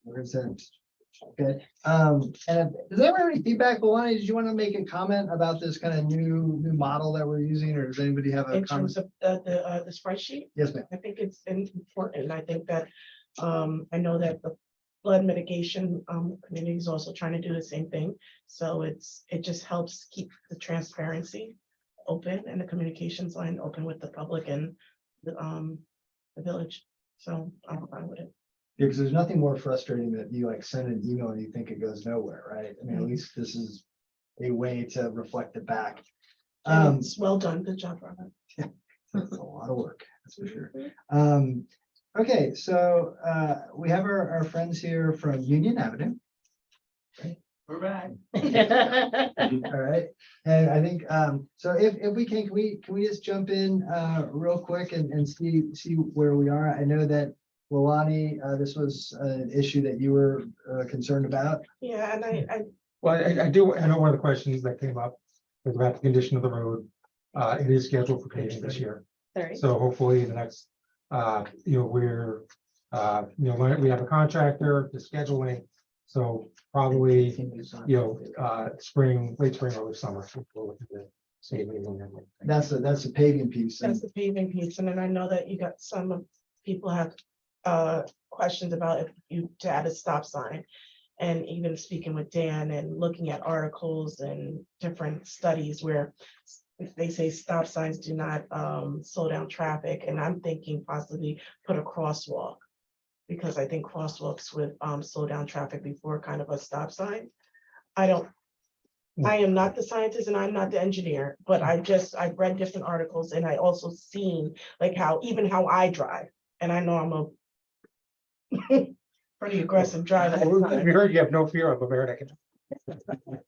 Where's that? Okay, and does anyone have any feedback? Luana, did you want to make a comment about this kind of new model that we're using, or does anybody have a In comment? terms of the spreadsheet, Yes, ma'am. I think it's important. And I think that, I know that the flood mitigation community is also trying to do the same thing. So it just helps keep the transparency open and the communications line open with the public and the village. So I'm fine with it. Yeah, because there's nothing more frustrating that you like send an email and you think it goes nowhere, right? I mean, at least this is a way to reflect it back. It's well done. Good job, Robert. It's a lot of work, that's for sure. Okay, so we have our friends here from Union Avenue. We're back. All right, and I think, so if we can we just jump in real quick and see where we are? I know that Lilani, this was an issue that you were concerned about. Yeah, and I Well, I know one of the questions that came up was about the condition of the road. It is scheduled for paving this year. So hopefully the next, we have a contractor, the scheduling, So probably, spring, late spring, early summer. we'll look at the state meeting and everything. That's the paving piece. That's the paving piece, and then I know that you got some people have questions about if you to add a stop sign. And even speaking with Dan and looking at articles and different studies where they say stop signs do not slow down traffic, and I'm thinking possibly put a crosswalk. Because I think crosswalks would slow down traffic before kind of a stop sign. I am not the scientist and I'm not the engineer, but I've read different articles and I also seen like how I drive. And I know I'm a pretty aggressive driver. We heard you have no fear of America. You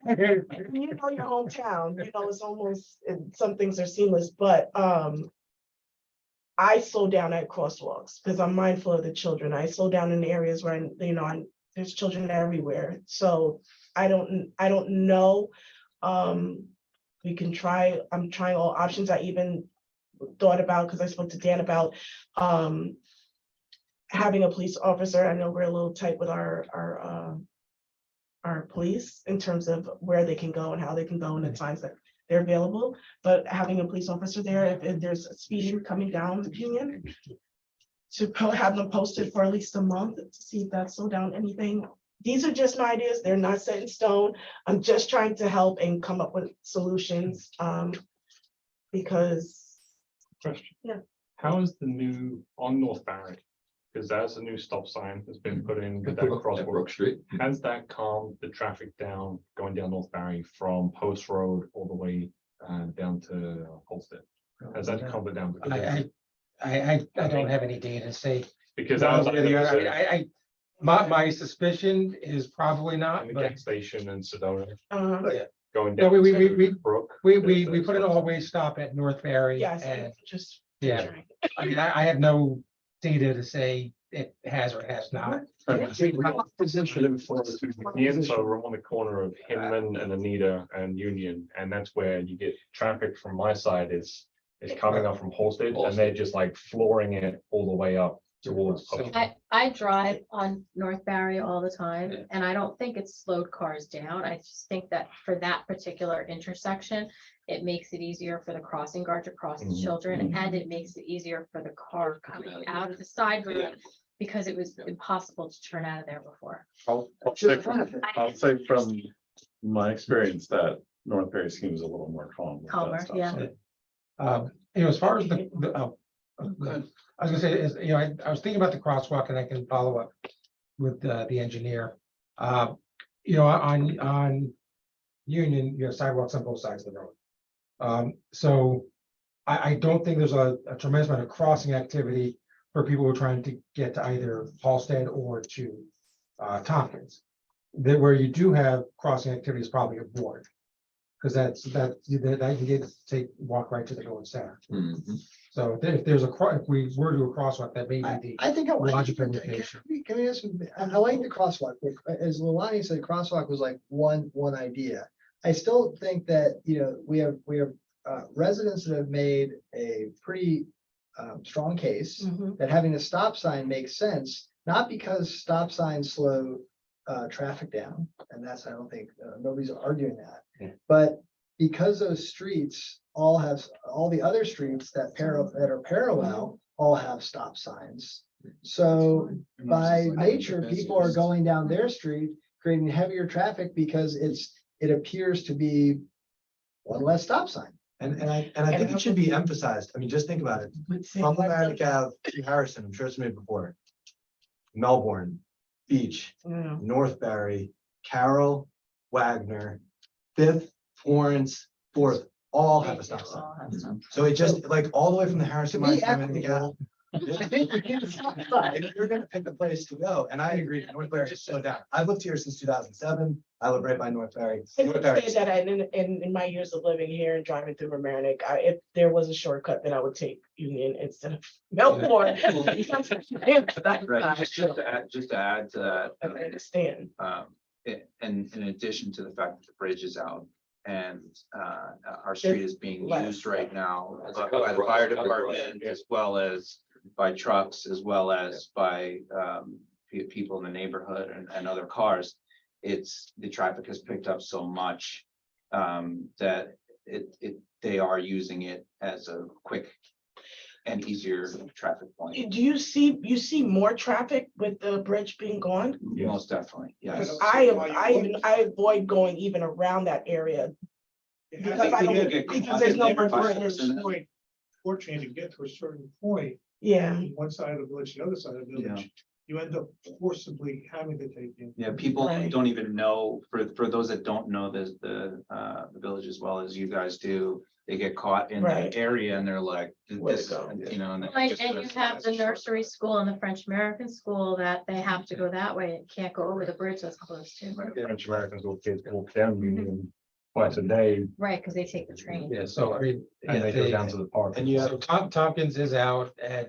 know, your hometown, it's almost, some things are seamless, but I slow down at crosswalks because I'm mindful of the children. I slow down in areas where, there's children everywhere. So I don't know. We can try, I'm trying all options. I even thought about, because I spoke to Dan about having a police officer. I know we're a little tight with our police in terms of where they can go and how they can go and the times that they're available, but having a police officer there, if there's speeding coming down the Union, to have them posted for at least a month to see if that slowed down anything. These are just my ideas. They're not set in stone. I'm just trying to help and come up with solutions. Because Question. Yeah. How is the new on North Barry? Because that's a new stop sign that's been put in with that At crosswalk. Brook Street. Has that calmed the traffic down, going down North Barry from Post Road all the way down to Holstead? Has that calmed it down? I don't have any data to say. Because that was like, My suspicion is probably not, the but gas station in Sedona yeah, going Yeah, down. we Brook. we put an all-way stop at North Barry. yes, And just. yeah, I mean, I have no data to say it has or has not. Yeah, so we're on the corner of Hinman and Anita and Union, and that's where you get traffic from my side is coming up from Holstead, and they're just like flooring it all the way up towards. Post. I drive on North Barry all the time, and I don't think it's slowed cars down. I just think that for that particular intersection, it makes it easier for the crossing guard to cross the Mhm. children, and it makes it easier for the car coming out of the side road because it was impossible to turn out of there before. I'll say from my experience that North Berry seems a little more calm. with that Calmer, stop yeah. sign. As far as I was gonna say is, I was thinking about the crosswalk and I can follow up with the engineer. On Union, you have sidewalks on both sides of the road. So I don't think there's a tremendous amount of crossing activity for people who are trying to get to either Halsted or to Tompkins. Where you do have crossing activity is probably a board. Because you get to walk right to the Golden Center. Mhm. So if there's if we were to do a crosswalk, that may be I think I like. logical Can location. we ask, I like the crosswalk, but as Leilani said, crosswalk was like one idea. I still think that, we have residents that have made a pretty strong case Mhm. that having a stop sign makes sense, not because stop signs slow traffic down, and that's, I don't think, nobody's arguing that. Yeah. But because those streets all the other streets that are parallel, all have stop signs. So by nature, people are going down their street, creating heavier traffic because it appears to be one less stop sign. And I think it should be emphasized. I mean, just think about it. From Atlantic Ave to Harrison, I'm sure it's made before. Melbourne, Beach, Yeah. North Barry, Carroll, Wagner, Fifth, Florence, Fourth, all have a stop sign. So it just like all the way from the Harrison. To line be to Atlantic equitable. Ave. If you're gonna pick the place to go, and I agree, North Barry is so down. I've lived here since 2007. I live right by North Barry. I North would Barry say that in my years of living here and driving through Mamaroneck, if there was a shortcut, then I would take Union instead of Melbourne. Right, just to add to that, I understand. in addition to the fact that the bridge is out and our street is being used right now by the fire department as well as by trucks, as well as by people in the neighborhood and other cars. the traffic has picked up so much that they are using it as a quick and easier traffic point. Do you see more traffic with the bridge being gone? Most definitely, yes. I avoid going even around that area. Because I don't- because there's no more bridge. Fortunately, to get to a certain point, Yeah, on one side of the village, the other side of the village, you end up forcibly having to take in. Yeah, people Right. don't even know, for those that don't know the village as well as you guys do, they get caught in Right. that area and they're like, Where to this, go? you know. And it Like, just and you goes have the fast. nursery school and the French American school that they have to go that way. It can't go over the bridge that's close to. French Americans or kids walk down Union twice a day Right, because they take the train. Yeah, so I mean. and they go yeah, down to the park. And you have- So Tompkins is out and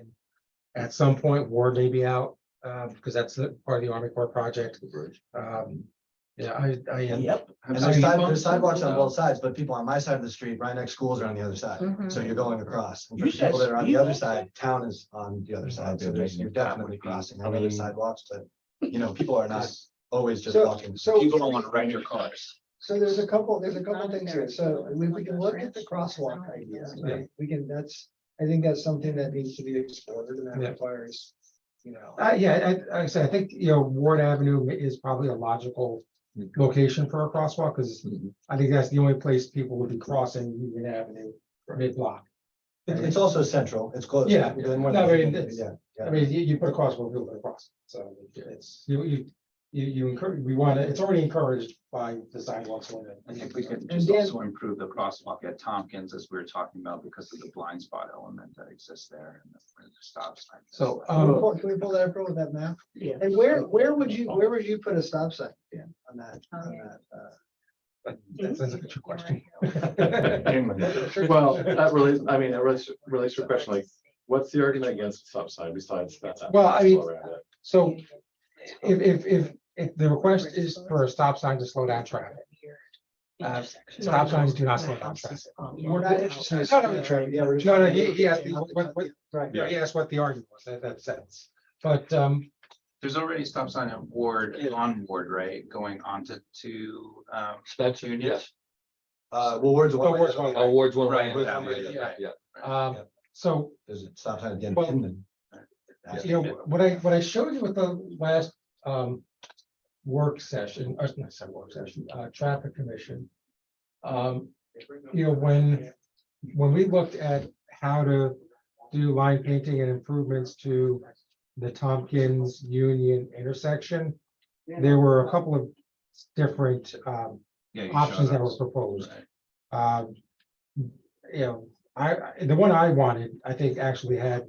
at some point Ward may be out, because that's part of the Army Corps project. Yeah, I. yep. And So there's you side- bump there's sidewalks on people both sides, but people on my side of the street, right next schools are on the other side. Mhm. So you're going across. And for You said people that are on speed the other bumps? side, town is on the other side. So there's, you're definitely crossing. I know I there's mean- sidewalks, but you know, people are not always just So- walking. so- People don't want to wreck your cars. So there's a couple things here. So we can look at the crosswalk idea, right? We can, I think that's something that needs to be explored and that Yeah. requires, you know. Yeah, I say, I think, Ward Avenue is probably a logical location for a crosswalk, because I think that's the only place people would be crossing Union Avenue mid-block. It's also central. It's close. Yeah, Then when- no, I mean, it's- Yeah. I mean, you put a crosswalk, people put a cross, so it's, you encourage, we want to, it's already encouraged by the sidewalks. I think we could And just Dan- also improve the crosswalk at Tompkins as we were talking about because of the blind spot element that exists there and the stop sign. So, Can we pull that up with that map? Yeah. And where would you put a stop sign on that? that sounds like a true question. Well, that really, I mean, that relates to a question like, what's the argument against stop sign besides that? Well, I mean- Slow around it? So if the request is for a stop sign to slow down traffic, stop signs do not slow down traffic. We're not interested in. No, no, traffic. Yeah, we're just- No, he asked me Right. yeah, that's what the argument was, that sense. But, There's already a stop sign on Ward, right, going onto Spencer, Union? yes. Well, Ward's one. Ward's one way. Awards one. Right, way. that way, Yeah, yeah. so, There's a stop sign at the end Well, of Hinman. what I showed you with the last, work session, or not said work session, traffic commission. When we looked at how to do line painting and improvements to the Tompkins Union intersection, there were a couple of different, Yeah, you options showed that were us. proposed. Right. The one I wanted, I think actually had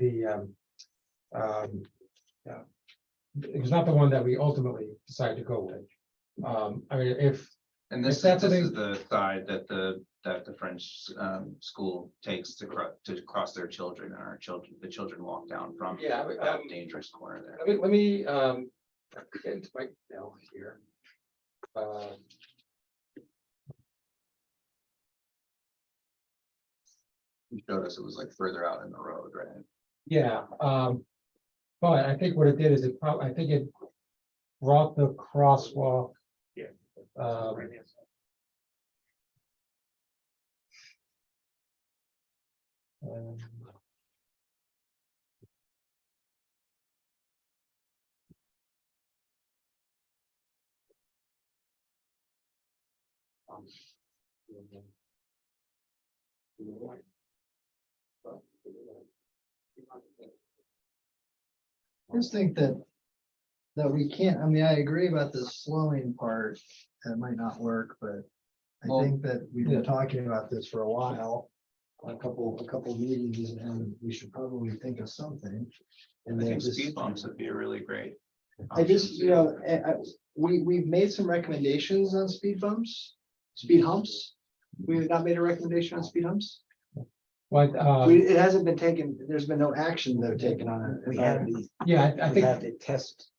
it was not the one that we ultimately decided to go with. I mean, And If this that's is something- the side that the French school takes to cross their children, and the children walk down from Yeah, that dangerous corner there. let me, get into my mail here. You showed us it was like further out in the road, right? Yeah, but I think what it did is I think it brought the crosswalk. Yeah. Um, I just think that we can't, I mean, I agree about the slowing part, that might not work, but I Well, think that we've been talking about this for a while. A couple meetings, and we should probably think of something. And I then think just, speed bumps would be a really great. I just, option, too. we've made some recommendations on speed bumps, speed humps. We've not made a recommendation on speed humps. But, It hasn't been taken, there's been no action though taken on We it. have, yeah, I we think, have to test.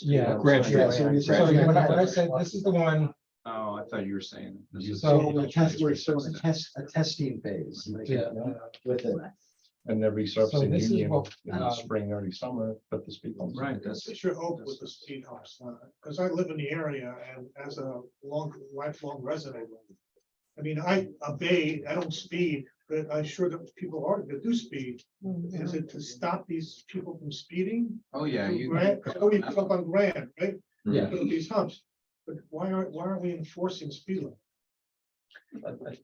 yeah. Grant Yeah, Street. so So yeah, when I said, this is the one, Oh, I thought you were saying. this is- So- We're a testing phase. like, Yeah. With it. And they're resurfacing this is Union what, in the spring, early summer, but the speed bumps. Right, that's. What's your hope with the speed humps? Because I live in the area and as a lifelong resident. I mean, I obey, I don't speed, but I'm sure that people are that do speed. Is it to stop these people from speeding? Oh, yeah, you. Grant, I know we put up on Grand, right? Yeah. Put up these humps, but why aren't we enforcing speed limit?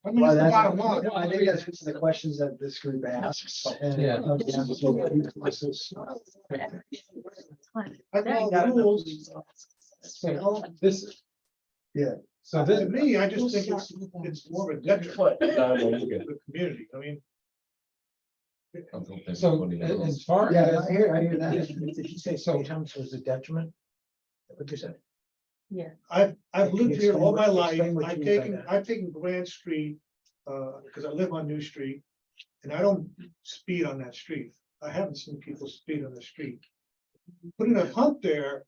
I mean, Well, it's the that's, bottom line. no, I think that's the questions that this group asks. and- Yeah. I know the rules. So this. Yeah. So To this, me, I just think it's more of a detriment to the community. I mean, so as far Yeah, as. I hear that. Did you say So- speed humps was a detriment? What you said? I've Can you lived here all my explain life. what you mean by that? I've taken Grand Street, because I live on New Street. And I don't speed on that street. I haven't seen people speed on the street. Putting a hump there,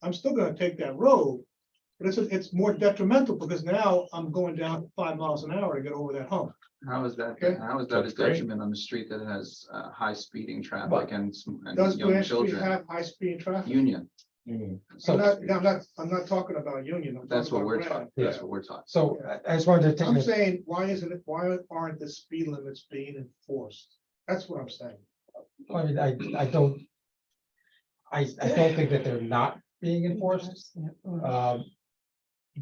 I'm still gonna take that road. But it's more detrimental because now I'm going down 5 miles an hour to get over that hump. How is that, Okay. how is that a That's great. detriment on the street that has high speeding traffic and Does young Grand Street children? have high speed traffic? Union, So, I'm not talking about Union. I'm that's talking what we're about talking, Grand. that's what we're talking. so I just wanted to I'm take, saying, why aren't the speed limits being enforced? That's what I'm saying. I mean, I don't. I don't think that they're not being enforced.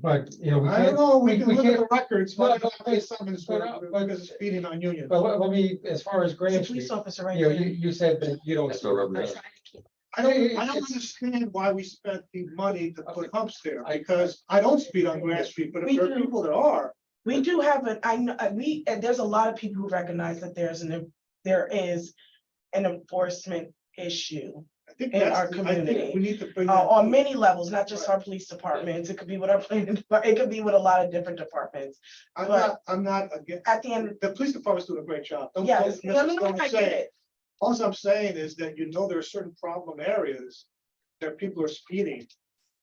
But, you know, we I don't can't, know, we we can look at can't, the records. No, Why no, not pay summons for but- because of speeding on Union? but let me, as far as Grand It's a Street, police officer right you know, there. you said that you don't. That's no rubber I band. try to keep- I don't understand why we spent the money to put humps there, I- because I don't speed on Grand Street, but if We there are do. people that are. We do have and there's a lot of people who recognize that there is an enforcement issue. I think In our I think community. we need to bring. that On to- many levels, not just our police departments. It could be with our planning, it could be with a lot of different departments. I'm not against, At the end, the police department's doing a great job. Don't- yes, don't no, miss what I'm I get saying. it. All I'm saying is that there are certain problem areas that people are speeding.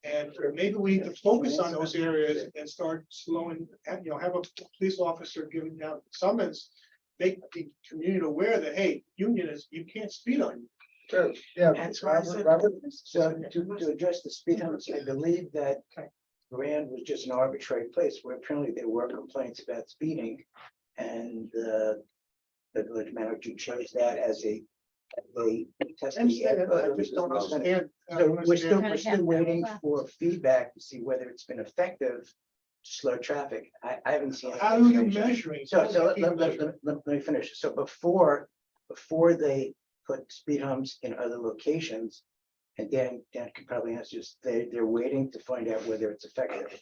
And maybe we need to focus on those areas and start slowing, and, have a police officer giving out summons. Make the community aware that, hey, you can't speed on. Sure, yeah. That's why I said- Robert, So to address the speed humps, I believe that Grand was just an arbitrary place where apparently there were complaints about speeding. And the village manager chose that as a test. I just don't understand. I So don't we're still, understand. we're still waiting for feedback to see whether it's been effective to slow traffic. I haven't seen. any How are you information. measuring? So let me finish. So before they put speed humps in other locations, and Dan could probably answer this, they're waiting to find out whether it's effective.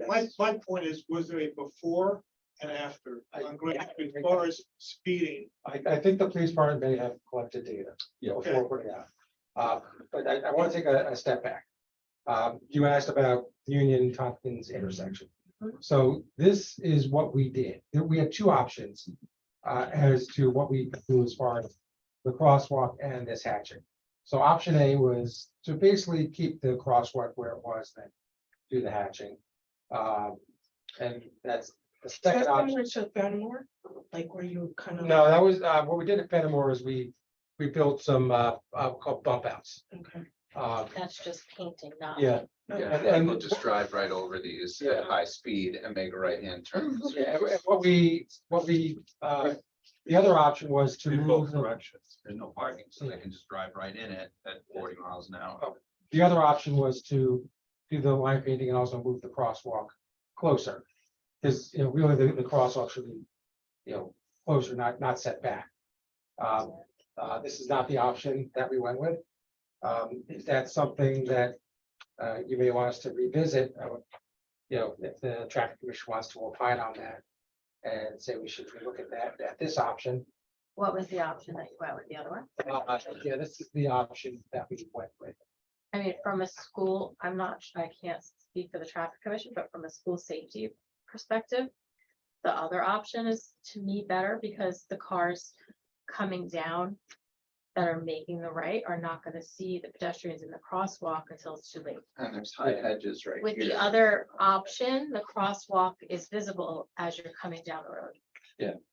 My point is, was there a before and after on Grand Street as far as speeding? I think the police department may have collected data. Yeah. Before putting it out. But I want to take a step back. You asked about Union Tompkins intersection. So this is what we did. We had two options as to what we could do as far as the crosswalk and this hatching. So option A was to basically keep the crosswalk where it was, then do the hatching. And that's the second That's option. similar to Fenimore, like where you kind of. No, that was, what we did at Fenimore is we built some, called bump outs. Okay. That's just painting, not. Yeah, Yeah, And- people just drive right over these at high speed and make a right hand turn. yeah, and what we, the other option was to In move both the, directions. There's no parking, so they can just drive right in it at 40 miles an hour. the other option was to do the line painting and also move the crosswalk closer. Because, really the crosswalk should be, closer, not set back. This is not the option that we went with. If that's something that you may want us to revisit, I would, if the traffic commission wants to opine on that and say we should look at this option. What was the option that you went with the other one? Yeah, this is the option that we went with. I mean, from a school, I can't speak for the traffic commission, but from a school safety perspective, the other option is to me better because the cars coming down that are making the right are not going to see the pedestrians in the crosswalk until it's too late. And there's high hedges right With the here. other option, the crosswalk is visible as you're coming down the road.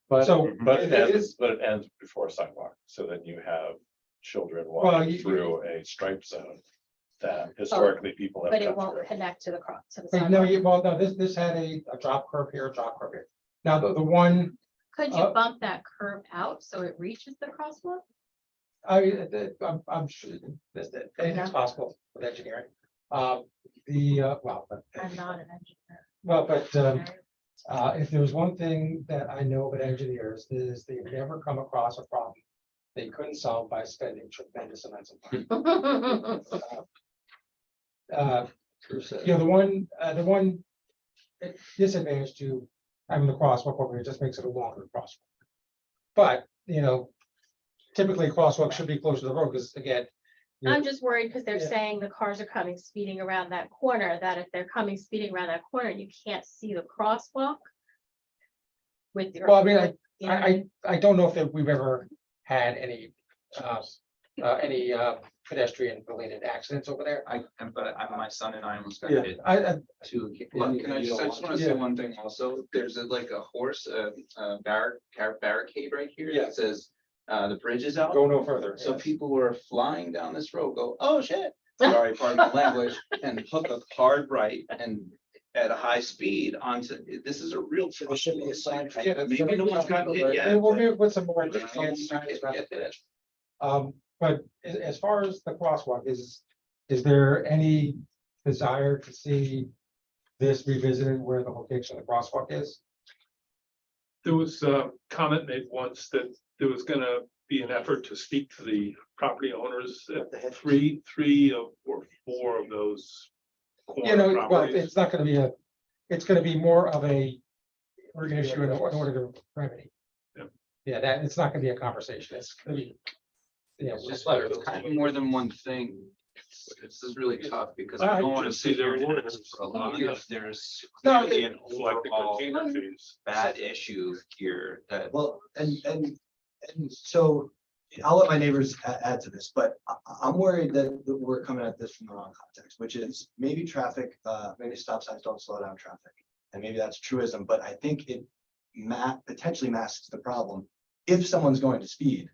But, So, but it it is- but it ends before a sidewalk, so then you have children Well, walking you- through a stripe zone. That historically people have. But it come won't through. connect to the cross, to the Wait, no, sidewalk. well, no, this had a drop curve here, a drop curve here. Now, the one, Could you bump that curve out so it reaches the crosswalk? I'm sure that it's possible with engineering. Well, I'm not an engineer. well, but, if there's one thing that I know about engineers is they've never come across a problem they couldn't solve by spending tremendous amounts of money. You know, the one disadvantage to having the crosswalk over here just makes it a longer crosswalk. But, you know, typically crosswalk should be closer to the road, because again. you're- I'm just worried because they're Yeah. saying the cars are coming speeding around that corner, that if they're coming speeding around that corner, you can't see the crosswalk. With your. Well, I mean, you know, I don't know if that we've ever had any pedestrian related accidents over there. My son and I almost got Yeah, hit I, too. Well, can I just wanna say one thing also, there's like a horse, barricade right here Yeah. that says, the bridge is out. go no further. So yes. people who are flying down this road go, oh shit, sorry, pardon my language, and hook a hard right and at a high speed onto, this is a real. There should be a sign. Yeah, that's- Maybe no one's gotten hit yet. And we'll but- put some more. but no one's getting hit. But as far as the crosswalk is there any desire to see this revisited where the location of the crosswalk is? There was a comment made once that there was gonna be an effort to speak to the property owners at three or four of those. You know, corner well, properties. it's not gonna be it's gonna be more of a urgent issue in order to remedy. Yeah. Yeah, that, it's not gonna be a conversation, it's gonna be. Yeah, It's just like, it's kind of more than one thing. This is really tough because I I don't wanna just see sit here their and orders. ask for a lot. There's No, clearly an Like the overall container fees. bad issue here that. Well, and so I'll let my neighbors add to this, but I'm worried that we're coming at this from the wrong context, which is maybe traffic, maybe stop signs don't slow down traffic. And maybe that's truism, but I think it potentially masks the problem. If someone's going to speed,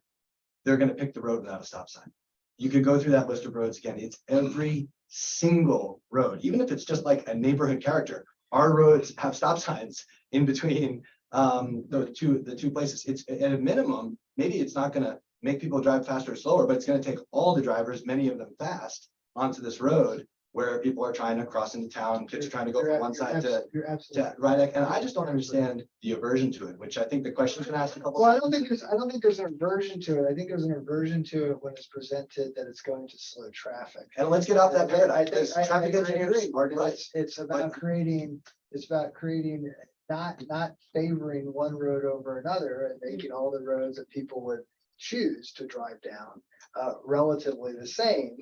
they're gonna pick the road without a stop sign. You could go through that list of roads again. It's every single road, even if it's just like a neighborhood character. Our roads have stop signs in between the two places. It's at a minimum, maybe it's not gonna make people drive faster or slower, but it's gonna take all the drivers, many of them fast, onto this road where people are trying to cross into town, kids are trying to go from one side to You're absolutely. right. And I just don't understand the aversion to it, which I think the question's been asked a couple. Well, I don't think there's an aversion to it. I think there's an aversion to it when it's presented that it's going to slow traffic. And let's get off that paradigm. I think, because traffic engineers agree. are right. It's about creating, not favoring one road over another and making all the roads that people would choose to drive down relatively the same.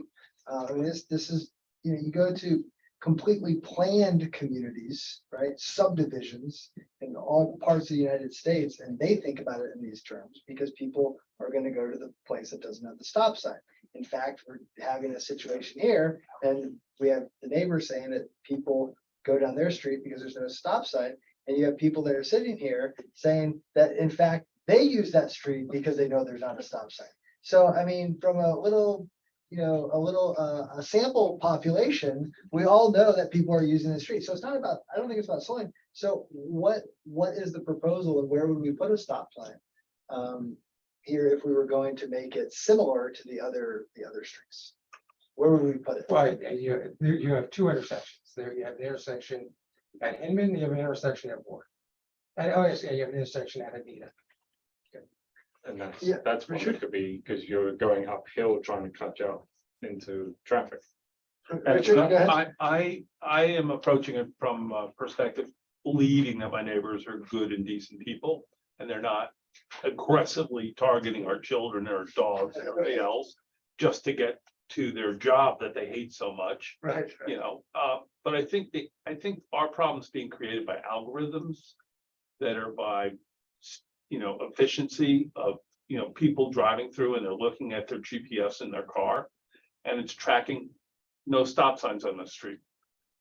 I mean, this is, you go to completely planned communities, right? Subdivisions in all parts of the United States, and they think about it in these terms because people are going to go to the place that doesn't have the stop sign. In fact, we're having a situation here, and we have the neighbor saying that people go down their street because there's no stop sign, and you have people that are sitting here saying that in fact they use that street because they know there's not a stop sign. So I mean, from a little a sample population, we all know that people are using the street. So it's not about, I don't think it's about slowing. So what is the proposal and where would we put a stop sign? Here, if we were going to make it similar to the other streets, where would we put it? Right, and you have two intersections. There you have the intersection at Hinman, you have an intersection at Ward. And oh, yes, yeah, you have an intersection at Anita. And Yeah, that's what it could be, because you're going uphill trying to cut out into traffic. Richard, go ahead. I am approaching it from a perspective, believing that my neighbors are good and decent people, and they're not aggressively targeting our children or dogs and everybody else just to get to their job that they hate so much, Right. you know, but I think our problem's being created by algorithms that are by, efficiency of, people driving through and they're looking at their GPS in their car and it's tracking no stop signs on the street.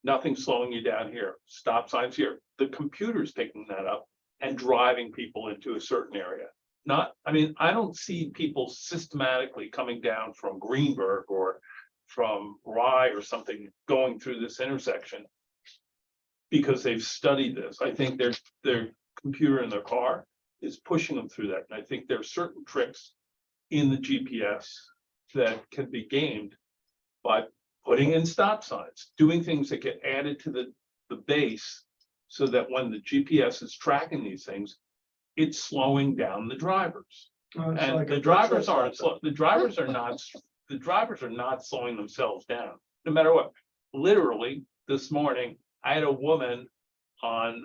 Nothing slowing you down here, stop signs here. The computer's picking that up and driving people into a certain area. Not, I mean, I don't see people systematically coming down from Greenberg or from Rye or something going through this intersection because they've studied this. I think their computer in their car is pushing them through that. And I think there are certain tricks in the GPS that can be gamed by putting in stop signs, doing things that get added to the base so that when the GPS is tracking these things, it's slowing down the drivers. And the drivers aren't, the drivers are not slowing themselves down, no matter what. Literally, this morning, I had a woman on,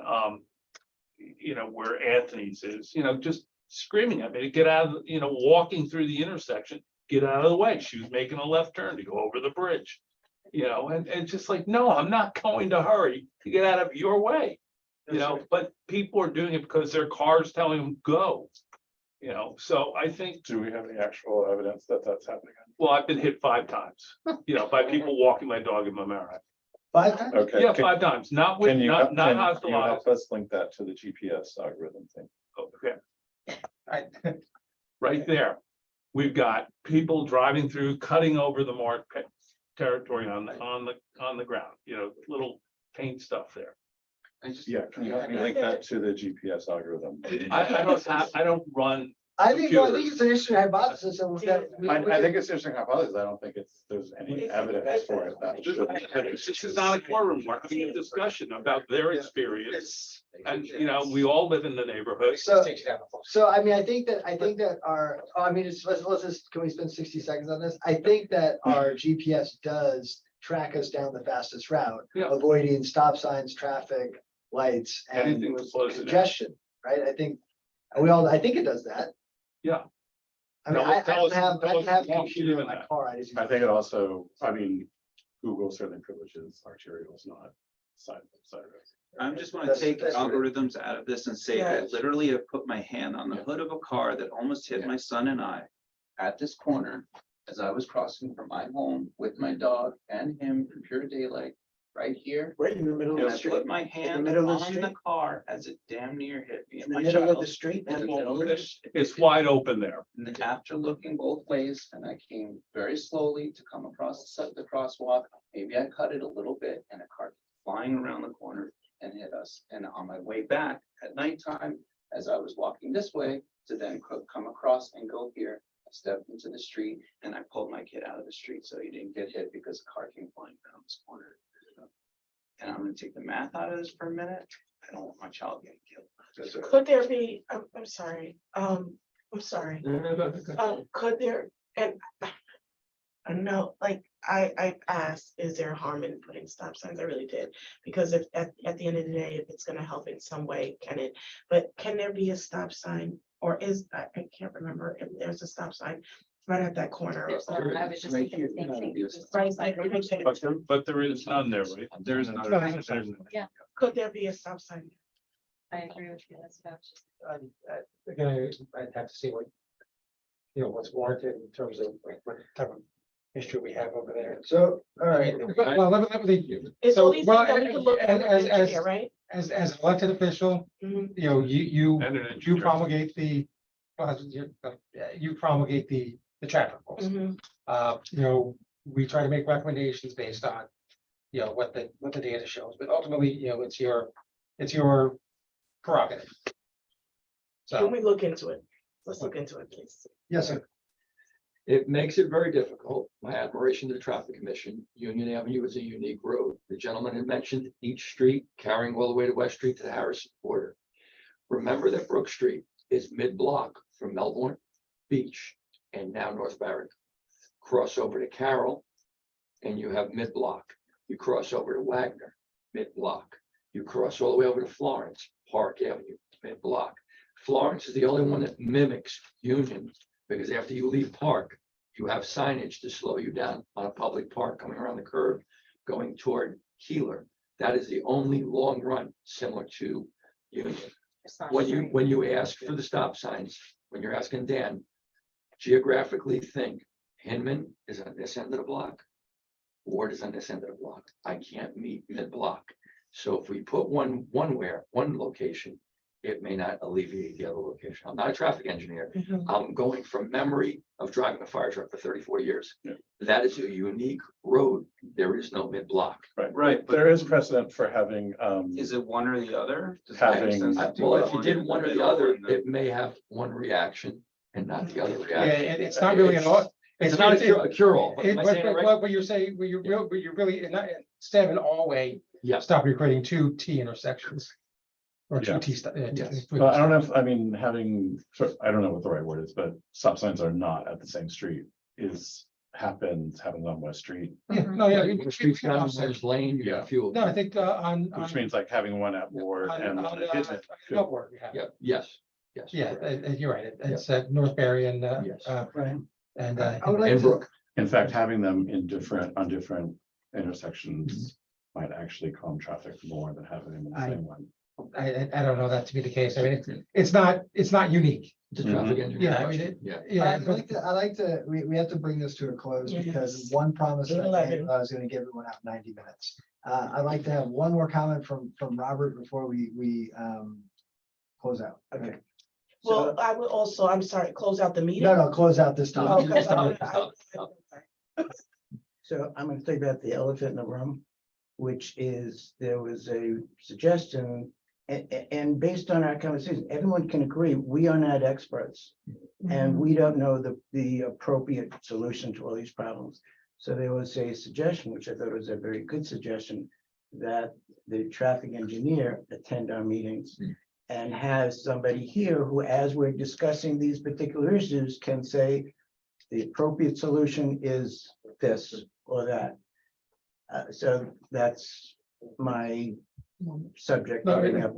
where Anthony's is, just screaming at me to get out of, walking through the intersection, get out of the way. She was making a left turn to go over the bridge. And just like, no, I'm not going to hurry to get out of your way. But people are doing it because their car's telling them go. So I think, Do we have any actual evidence that that's happening? well, I've been hit 5 times, by people walking my dog in my mirror. 5 times? Okay. Yeah, 5 times, not with, Can you, not can you hospitalized. help us link that to the GPS algorithm thing? Okay. Right there. We've got people driving through, cutting over the marked territory on the ground, little paint stuff there. Yeah, can you help me link that to the GPS algorithm? I don't run. I think it's an interesting hypothesis and that. I think it's interesting hypothesis. I don't think there's any evidence for it. This is not a courtroom, we're having a discussion about their experience. And, we all live in the neighborhood. So I mean, I think that let's just, can we spend 60 seconds on this? I think that our GPS does track us down the fastest route, Yeah. avoiding stop signs, traffic, lights, and Anything that slows it down. congestion, right? I think it does that. Yeah. I mean, Tell us- I don't tell us have a more computer in than my that. car. I just. I think it also, Google certainly privileges arterials, not side roads. I just want to That's- take that's right. algorithms out of this and say, I Yes. literally have put my hand on the hood of a car that almost hit my son and I at this corner as I was crossing from my home with my dog and him in pure daylight, right here. Right in the middle of And the I street. put my hand middle of the on the street. car as it damn near hit me. In and the my middle of child. the street. In the that's middle all of it the is. It's wide open there. And after looking both ways, and I came very slowly to come across the crosswalk, maybe I cut it a little bit and a car flying around the corner and hit us. And on my way back at nighttime, as I was walking this way to then come across and go here, I stepped into the street and I pulled my kid out of the street so he didn't get hit because a car came flying down this corner. And I'm gonna take the math out of this for a minute. I don't want my child getting killed. Could there be, I'm sorry, I'm sorry. Could there, and I know, like, I asked, is there harm in putting stop signs? I really did. Because if, at the end of the day, if it's gonna help in some way, can there be a stop sign? Or I can't remember if there's a stop sign right at that corner. There's none. I was just thinking the same thing. Right, like, okay. But there is none there, right? There's none. Could there be a stop sign? I agree with you, that's about. Again, I'd have to see what's warranted in terms of what type of history we have over there. So, all right. Well, let me. It's So, only well, thing that we can look at as- next year, right? As an elected official, Mhm. you And an engineer. promulgate you promulgate the traffic rules. Mhm. We try to make recommendations based on, what the data shows, but ultimately, it's your prerogative. Can So, we look into it? Let's look into it, please. Yes, sir. It makes it very difficult. My admiration to the traffic commission. Union Avenue is a unique road. The gentleman had mentioned each street carrying all the way to West Street to the Harrison border. Remember that Brook Street is mid-block from Melbourne Beach and now North Barrett. Cross over to Carroll and you have mid-block. You cross over to Wagner, mid-block. You cross all the way over to Florence, Park Avenue, mid-block. Florence is the only one that mimics Union, because after you leave Park, you have signage to slow you down on a public park coming around the curve, going toward Keeler. That is the only long run similar to Union. It's not When straight. you ask for the stop signs, when you're asking Dan, geographically think, Hinman is on this end of the block, Ward is on this end of the block. I can't meet mid-block. So if we put one location, it may not alleviate the other location. I'm not a traffic engineer. Mhm. I'm going from memory of driving a fire truck for 34 years. Yeah. That is a unique road. There is no mid-block. Right, there is precedent for having, Is it one or the other? Does it make Having- sense to do Well, if you one did in one or the middle other, and then- it may have one reaction and not the other Yeah, reaction. and it's not really an. It's not a cure-all. but am I saying it right? But you're saying, well, you're really, instead of an all-way Yes. stop, you're creating two T intersections. Or two Yeah. T. Yes. well, I don't know if, I mean, having, I don't know what the right word is, but stop signs are not at the same street happens on West Street. Yeah, no, yeah. The street's got a Miller's Lane, you got a few of No, I them. think, on. Which means like having one at Ward and one at Hidden. Upward, we have. Yeah, yes, yes. Yeah, you're right. It's at Northbury and, Yes. Right. and, I would like And to, Brook. In fact, having them on different intersections might actually calm traffic more than having them in the same one. I don't know that to be the case. I mean, it's not unique. It's a traffic engineer. Yeah, I mean, question. Yeah. Yeah, I like to, we have to bring this to a close Yes. because one promise that I made, 11. I was gonna give everyone out 90 minutes. I'd like to have one more comment from Robert before we close out. Okay. Well, I would also, I'm sorry, close out the meeting. No, close out this Oh, time. okay. Stop. So I'm gonna think about the elephant in the room, which is, there was a suggestion, and based on our conversation, everyone can agree, we are not experts. And we don't know the appropriate solution to all these problems. So there was a suggestion, which I thought was a very good suggestion, that the traffic engineer attend our meetings and have somebody here who, as we're discussing these particular issues, can say the appropriate solution is this or that. So that's my subject. No, coming up.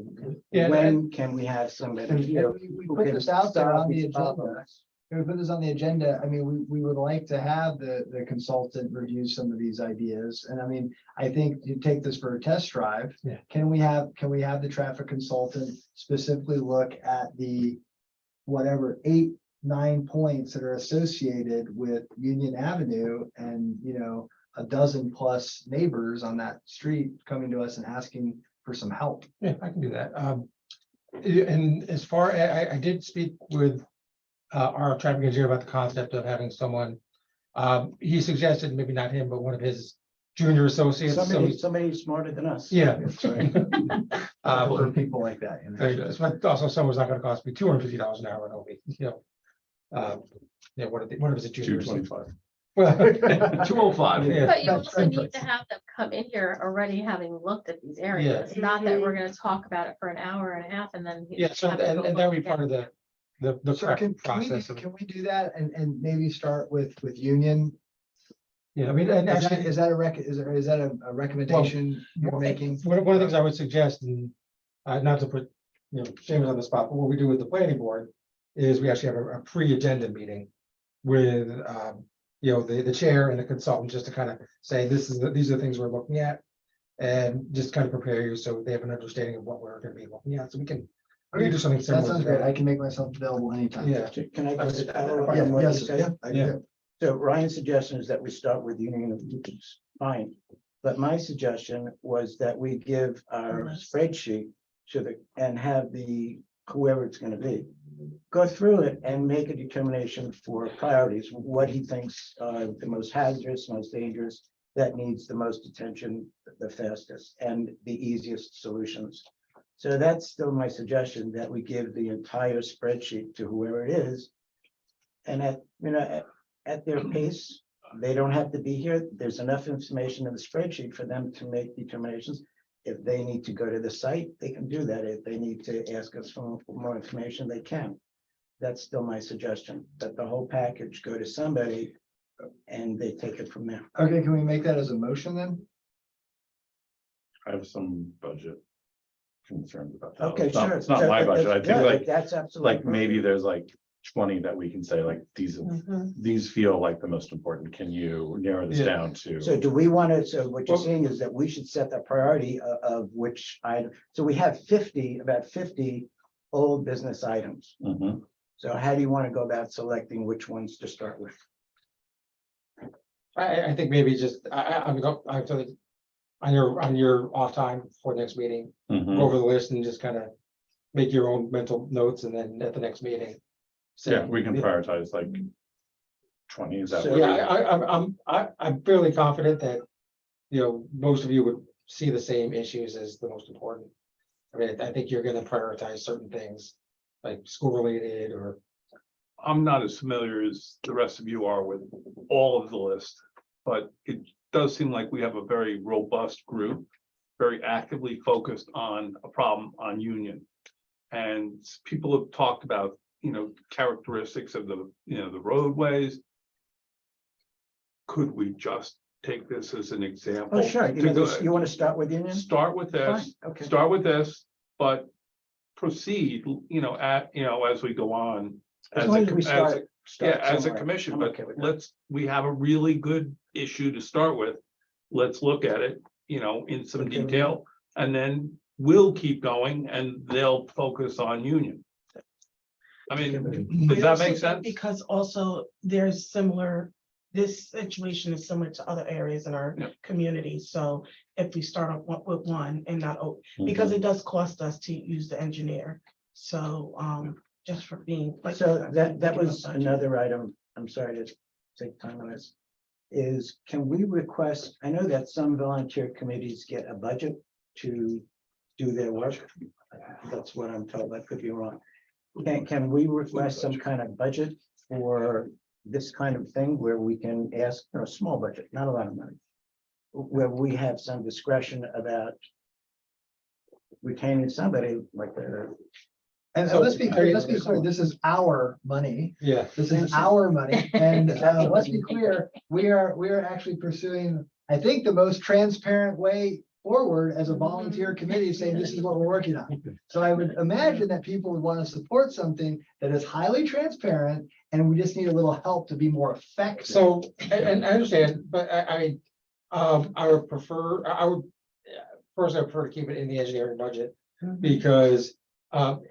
yeah, When can we have somebody And here? we who put can this out there solve on the these agenda. problems? Can we put this on the agenda? I mean, we would like to have the consultant review some of these ideas. And I mean, I think you take this for a test drive. Yeah. Can we have the traffic consultant specifically look at the whatever 8, 9 points that are associated with Union Avenue and, a dozen plus neighbors on that street coming to us and asking for some help? Yeah, I can do that. And as far, I did speak with our traffic engineer about the concept of having someone. He suggested, maybe not him, but one of his junior associates. Somebody smarter than us. Yeah. For people like that. But also someone's not gonna cost me $250 an hour, and it'll be, yeah, what is it? junior associate? 225. Well, 205. Yeah. But you That's also right. need to have them come in here already having looked at these areas, not that we're gonna talk about it for an hour and a half and then. Yeah, so, have it and go that would be again. part of the So prep can process. can we do that and maybe start with Union? Yeah, I mean, and actually. Is that a recommendation you're making? One of the things I would suggest, and not to put, James on the spot, but what we do with the planning board is we actually have a pre-agenda meeting with, the chair and the consultant, just to kind of say, these are the things we're looking at. And just kind of prepare you so they have an understanding of what we're gonna be looking at, so we can do something That similar. sounds to great. that. I can make myself available anytime. Yeah, Can I just Yeah, follow up on what you Yes, said? I Yeah. do. So Ryan's suggestion is that we start with Union of Utah's, fine. But my suggestion was that we give our spreadsheet and have whoever it's gonna be, go through it and make a determination for priorities, what he thinks are the most hazardous, most dangerous, that needs the most attention the fastest, and the easiest solutions. So that's still my suggestion, that we give the entire spreadsheet to whoever it is. And at their pace, they don't have to be here. There's enough information in the spreadsheet for them to make determinations. If they need to go to the site, they can do that. If they need to ask us for more information, they can. That's still my suggestion, that the whole package go to somebody and they take it from there. Okay, can we make that as a motion then? I have some budget concerns about that. Okay, It's not- sure. It's not So my budget. I that's think good. That's absolutely. like maybe there's like 20 that we can say like these feel like the most important. Can you narrow this Yeah. down to? So do we want to, so what you're Well- saying is that we should set the priority of which item, so we have about 50 old business items. Mhm. So how do you want to go about selecting which ones to start with? I think maybe just, I'm on your off time for next meeting, Mhm. go over the list and just kind of make your own mental notes and then at the next meeting. say, Yeah, we can prioritize like 20, is that? So- what Yeah, we- I'm fairly confident that, most of you would see the same issues as the most important. I mean, I think you're gonna prioritize certain things, like school related or, I'm not as familiar as the rest of you are with all of the list, but it does seem like we have a very robust group, very actively focused on a problem on Union. And people have talked about, characteristics of the roadways. Could we just take this as an example? Oh, sure. to go- You want to start with Union? Start with this, Fine, okay. start with this, but proceed, as we go on. As As long a, as we com- as a- start yeah, as a somewhere. commission, I'm but okay with that. we have a really good issue to start with. Let's look at it, in some Okay. detail, and then we'll keep going and they'll focus on Union. I mean, does I that also make think sense? Because also there's similar, this situation is similar to other areas in our Yeah. community. So if we start off with one and not, Mm-hmm. because it does cost us to use the engineer. So just for being. like, So that thinking was about budget. another item, I'm sorry to take time on this. Is can we request, I know that some volunteer committees get a budget to do their work. That's what I'm told, I could be wrong. Can we request some kind of budget for this kind of thing where we can ask, a small budget, not a lot of money? Where we have some discretion about retaining somebody like the. And let's be clear, this is our money. yeah. This is our money, and let's be clear, we are actually pursuing, I think, the most transparent way forward as a volunteer committee, saying this is what we're working on. So I would imagine that people would want to support something that is highly transparent, and we just need a little help to be more effective. So, and I understand, but I would prefer, first I prefer to keep it in the engineering budget. Because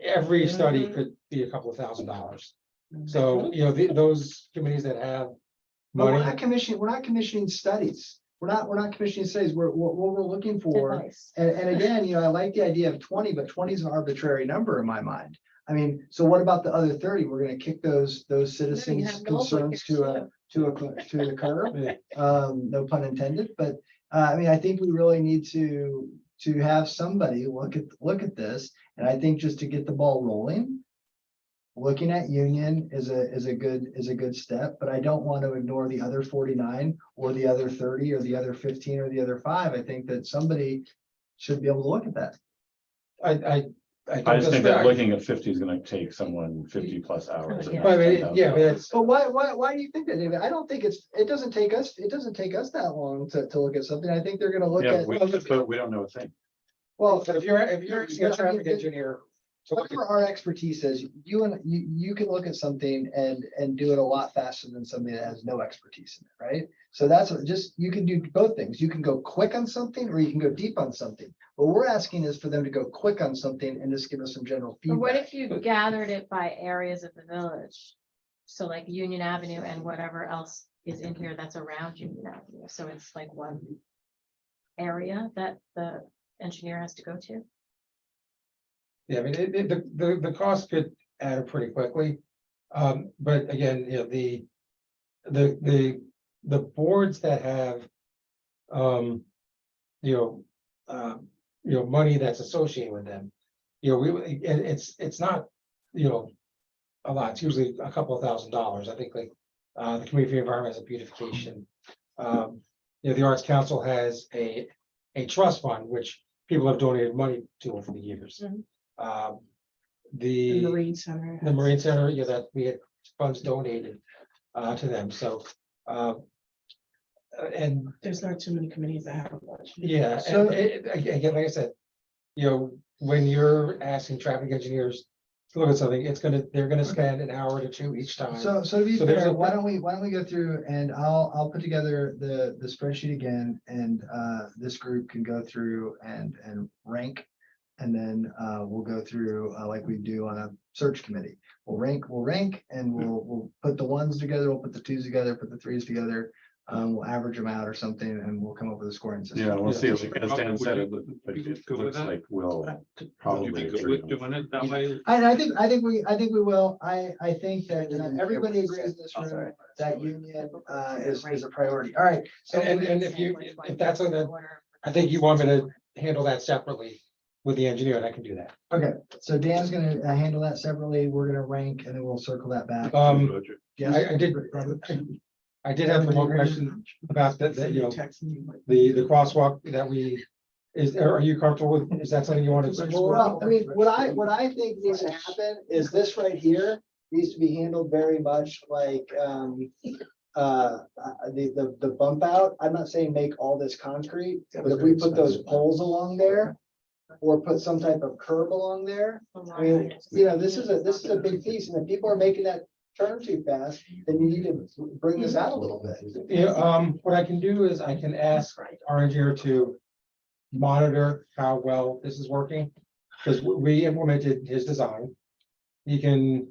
every study could be a couple of $1,000s. So, those committees that have But we're money, not commissioning studies. We're not commissioning studies. What we're looking for. Advice. And again, I like the idea of 20, but 20 is an arbitrary number in my mind. I mean, so what about the other 30? We're gonna kick those citizens' have goals like concerns yours, to the curb. No pun intended, but I mean, I think we really need to have somebody look at this. And I think just to get the ball rolling, looking at Union is a good step, but I don't want to ignore the other 49 or the other 30 or the other 15 or the other 5. I think that somebody should be able to look at that. I I think just that's think that fair. looking at 50 is gonna take someone 50+ hours. and Yeah. not But I mean, yeah, $10,000. but it's, But why do you think that, David? I don't think it doesn't take us that long to look at something. I think they're gonna look Yeah, at, but we don't know a thing. well, but if you're using a traffic engineer to look whatever our expertise is, you can look at something and do it a lot faster than somebody that has no expertise in it, right? So that's you can do both things. You can go quick on something or you can go deep on something. What we're asking is for them to go quick on something and just give us some general But what feedback. if you gathered it by areas of the village? So like Union Avenue and whatever else is in here that's around Union Avenue, so it's like one area that the engineer has to go to? Yeah, I mean, the cost could add up pretty quickly. But again, the boards that have money that's associated with them. It's not, a lot, it's usually a couple of $1,000s. I think like the Committee for the Environment has a beautification. The Arts Council has a trust fund, which people have donated money to over the years. The Marine Center. The Marine Center, that we had funds donated to them, so. And There's not too many committees that have a budget. yeah, So- and again, like I said, when you're asking traffic engineers to look at something, they're gonna spend an hour to 2 each time. So to be So there's fair, a- why don't we go through and I'll put together the spreadsheet again and this group can go through and rank. And then we'll go through like we do on a search committee. We'll rank and we'll put the ones together, we'll put the twos together, put the threes together. We'll average them out or something and we'll come up with a scoring system. Yeah, we'll see, Yeah. like, as Dan said, it Would you it go with looks that? like we'll Would you probably be good agree with on. doing it that way? I think we will. I think that everybody agrees in this room that union, is a priority. All right. So, And if that's on the, I think you want me to handle that separately with the engineer, and I can do that. okay, so Dan's gonna handle that separately. We're gonna rank and then we'll circle that back. Yes. I did have one question about the, you know, the crosswalk that are you comfortable with? Is that something you want to explore? Well, I mean, what I think needs to happen is this right here needs to be handled very much like, the bump out. I'm not saying make all this concrete, but if we put those poles along there or put some type of curb along there, I mean, you know, this is a big piece, and if people are making that turn too fast, then you need to bring this out a little bit. Yeah, what I can do is I can ask our engineer to monitor how well this is working, because we implemented his design. He can,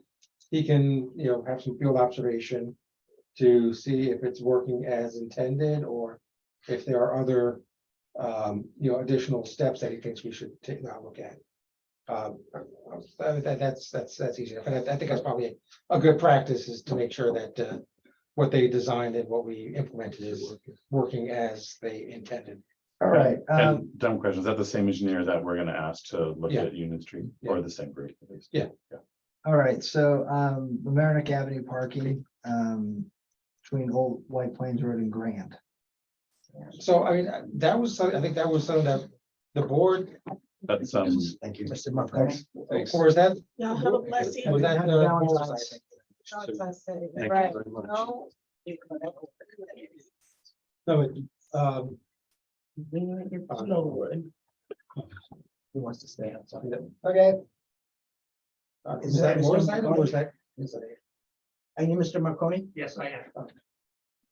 you know, have some field observation to see if it's working as intended, or if there are other, you know, additional steps that he thinks we should take a look at. That's easy enough, and I think that's probably a good practice, is to make sure that what they designed and what we implemented is working as they intended. All right, And dumb question, is that the same engineer that we're gonna ask to look Yeah. at Union Street, or the same group? At least? Yeah. all right, so, Mamaroneck Avenue parking, between Old White Plains Road and Grand. So, I mean, that was, I think that was something that the board, That's, Thank you, Mr. Montgomery. or is that? Y'all have a blessed Was that evening. the board's Valentine's. thank you Right. very much. No. No, No. Who wants to stay outside? Okay, Is that more side or was that? Are you Mr. Marconi? Yes, I am.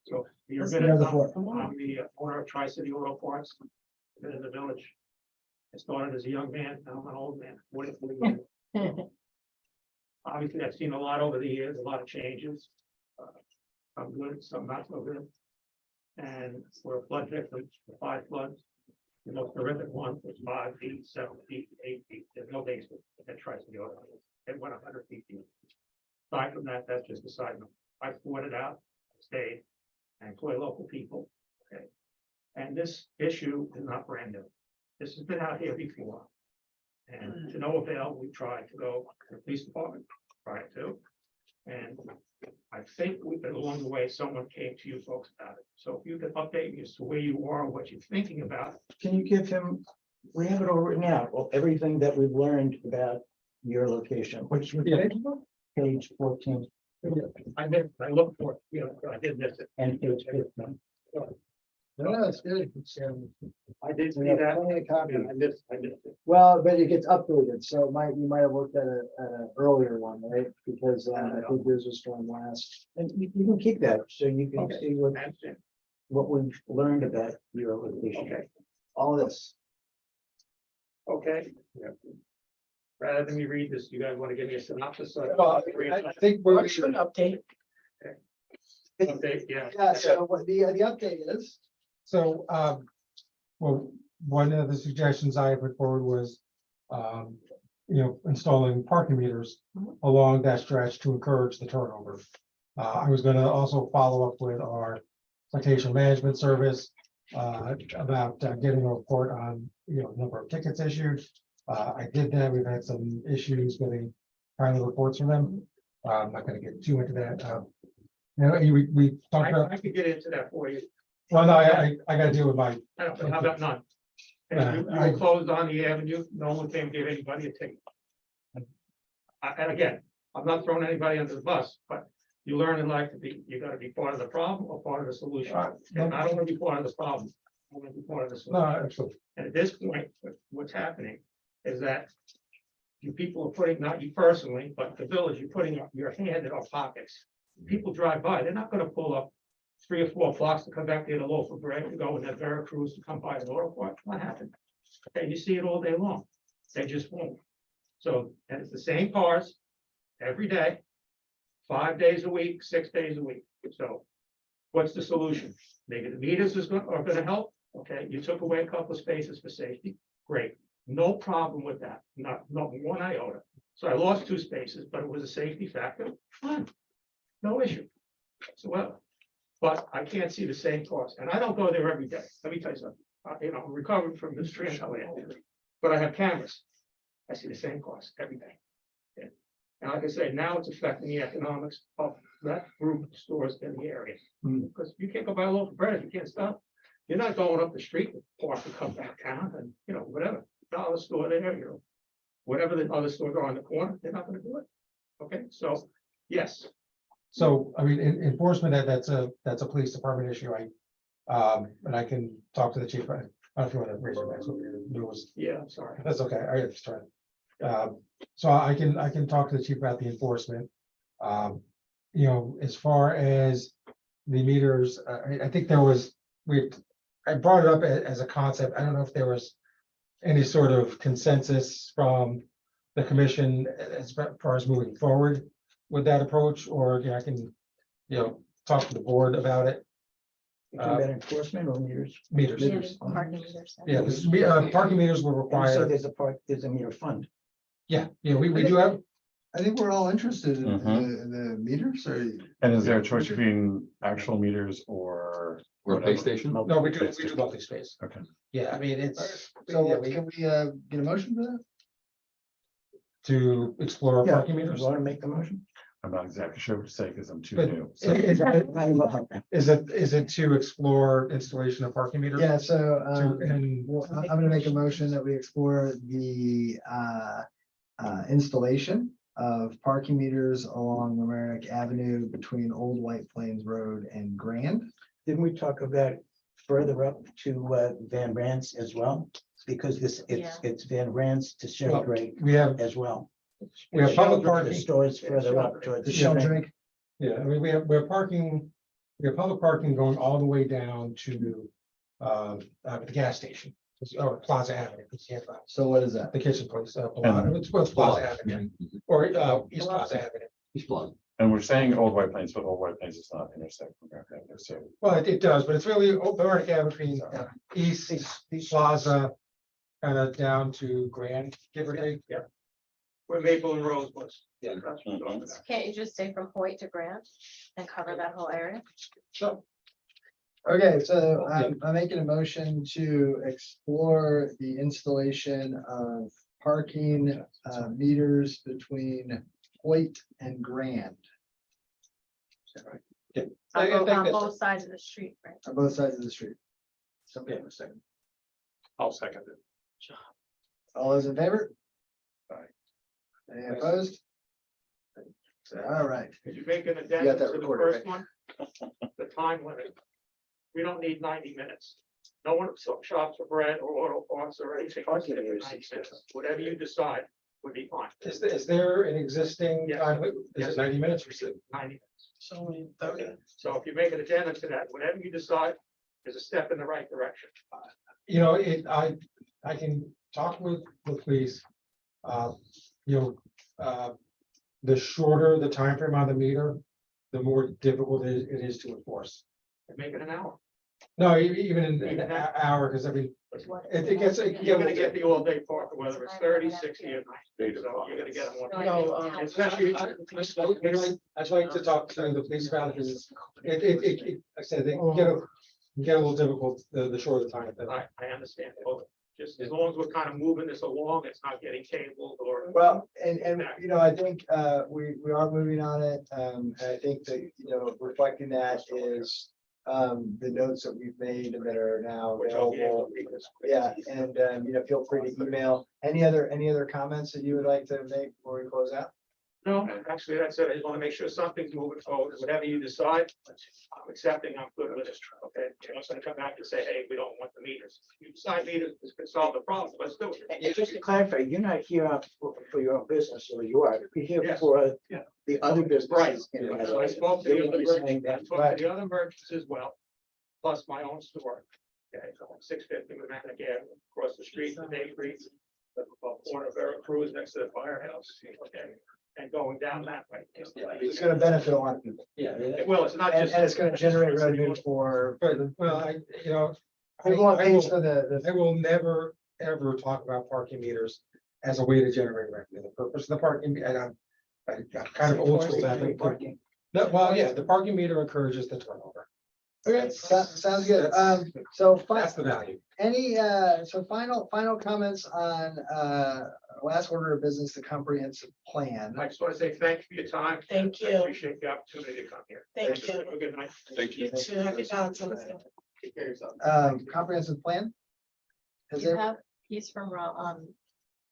So you're Let's gonna, hear the floor. I'm the owner of Tri-City Auto Parts, been in the village. I started as a young man, now I'm an old man, 44 years. Obviously, I've seen a lot over the years, a lot of changes. Some good, some not so good. And we're a flood victim, 5 floods. The most horrific one was 5 feet, 7 feet, 8 feet. There's no basement that tries to go. It went 100 feet deep. Aside from that, that's just a side note. I fought it out, stayed, and employ local people. Okay. And this issue is not brand new. This has been out here before. And to no avail, we tried to go to the police department, tried to. And I think along the way, someone came to you folks about it. So if you could update me as to where you are, what you're thinking about. Can you give him, we have it all written out, well, everything that we've learned about your location, which was page 14 I looked for it, you know, I did miss it. and page 15. no, it's good. I did see We have that. plenty of copies. and I missed it. Well, but it gets updated, so you might have looked at an earlier one, right? Because I think yours was from last. And you can keep that, so you can Okay. see what, I understand. what we've learned about your location. Okay, All this. okay. Rather than me read this, you guys want to give me a synopsis? I think we're. Or should an update. Update, yeah. Yeah, so what the update is, So, well, one of the suggestions I put forward was, you know, installing parking meters along that stretch to encourage the turnover. I was gonna also follow up with our citation management service, about getting a report on, you know, number of tickets issued. I did that. We've had some issues getting timely reports from them. I'm not gonna get too into that. You know, we talked about, I could get into that for you. well, no, I gotta deal with my, How about none? And you were closed on the avenue, no one came give anybody a ticket. And again, I'm not throwing anybody under the bus, but you learn in life you gotta be part of the problem or part of the solution. And I don't wanna be part of the problem, I wanna be part of the no, solution. absolutely. And at this point, what's happening is that you people are putting, not you personally, but the village, you're putting your hand in our pockets. People drive by, they're not gonna pull up 3 or 4 blocks to come back there to loaf of bread to go in that Veracruz to come by the auto park. What happened? Okay, you see it all day long. They just won't. So, and it's the same cars every day, 5 days a week, 6 days a week. So What's the solution? Maybe the meters are gonna help, okay, you took away a couple of spaces for safety, great, no problem with that, not one iota. So I lost 2 spaces, but it was a safety factor, fine, no issue whatsoever. But I can't see the same cost, and I don't go there every day, let me tell you something, I'm recovering from this transplant injury, but I have cameras. I see the same cost every day. Okay? And like I say, now it's affecting the economics of that group of stores in the area. Because you can't go buy a loaf of bread, you can't stop. You're not going up the street, park and come back down and, whatever, dollar store there, whatever the other stores are on the corner, they're not gonna do it. Okay, so, yes, So, I mean, enforcement, that's a police department issue, and I can talk to the chief. I don't know if you want to raise your hand, so your newest. yeah, I'm sorry. That's okay, I understand. So I can talk to the chief about the enforcement. As far as the meters, I think I brought it up as a concept. I don't know if there was any sort of consensus from the commission as far as moving forward with that approach, or I can, talk to the board about it. You talking about enforcement or meters? Meters. Parking meters. Yeah, because parking meters were And so required. there's a meter fund. Yeah, we do have, I think we're all interested in Mhm. the meters, or And is there a choice between actual meters or? Or a whatever? base station? no, we do multi-space. Okay. Yeah, I mean, it's. so yeah, we- can we get a motion for that? To explore Yeah, parking you meters. want to make the motion? I'm not exactly sure what to say because I'm too But new. is it to explore installation of parking meters? Yeah, so And well, I'm gonna make a motion that we explore the installation of parking meters along Mamaroneck Avenue between Old White Plains Road and Grand. Didn't we talk about further up to Van Rans as well? Because it's Van Rans to Sheldrake we have, as well. we have public The parking. stores further up towards. The Sheldrake, Yeah, I mean, we have parking, we have public parking going all the way down to the gas station. Or Plaza Avenue, it's so what is that? the kitchen place, it's Plaza Avenue, or East Plaza Avenue. East Plaza. And we're saying Old White Plains, but Old White Plains is not intersecting. So Well, it does, but it's really Mamaroneck Avenue between East Plaza, kind of down to Grand, give or take. Yeah. Where Maple and Rose was. Yeah. That's what I'm talking about. Can't you just say from Hoyt to Grant and cover that whole area? Sure. Okay, so I'm making a motion to explore the installation of parking meters between Hoyt and Grand. Is that right? On both sides of the street, right? On both sides of the street. Okay, a second. I'll second it. All those in favor? Aye. Any opposed? All right. Could you make an got addendum that to the recorded, first one? The time limit. We don't need 90 minutes. No one shops for bread or auto parts or anything. Parking meters, 90 minutes. Whatever you decide would be fine. Is there an existing, Yes. time limit? Is Yes. it 90 minutes or so? 90 minutes. Okay. So if you make an addendum to that, whatever you decide is a step in the right direction. I can talk with the police. The shorter the time frame on the meter, the more difficult it is to enforce. And make it an hour. No, even in Even an that? hour, because I mean, it gets. it can You're get a gonna little- get the all-day park, whether it's 30, 60, or 90. So you're gonna get them. No, Especially. I'd like to talk to the police about it, because like I said, they can get a little difficult, the shorter the time. I understand. Well, just as long as we're kind of moving this along, it's not getting cabled or. Well, and I think we are moving on it. And I think that, reflecting that is the notes that we've made and that are now Which I'll be able available. to read this. Yeah, and feel free to email. Any other comments that you would like to make before we close out? No, actually, that's it. I just want to make sure something's moving forward. Whatever you decide, I'm accepting, I'm good with it. Okay, you're not gonna come back and say, hey, we don't want the meters. You decide meters, this could solve the problem. Let's do it. And just to clarify, you're not here for your own business, or you are, you're here Yes. for Yeah. the other Right. businesses. in So I Westwood. spoke to You're the other really saying merchants, I that. talked to the other merchants as well, plus my own store. Okay, so 650 with Manic Avenue, across the street, the bakery, the corner of Vera Cruz next to the firehouse. Okay, and going down that way. It's gonna benefit a lot of people. Yeah. Well, it's not And, just. and it's gonna generate revenue for, But, well, you know. everyone I pays will- for the. I will never, ever talk about parking meters as a way to generate revenue. The purpose of the parking, and I'm kind of old school. that way. Parking. No, well, yeah, the parking meter encourages the turnover. Okay, sounds good. So That's the value. any, so final comments on, last order of business, the comprehensive plan. I just want to say thank you for your time. Thank I you. appreciate the opportunity to come here. Thank you. Have a good night. Thank You too. Happy Valentine's Day. Take care of yourself. Comprehensive plan? Has You there, have, he's from,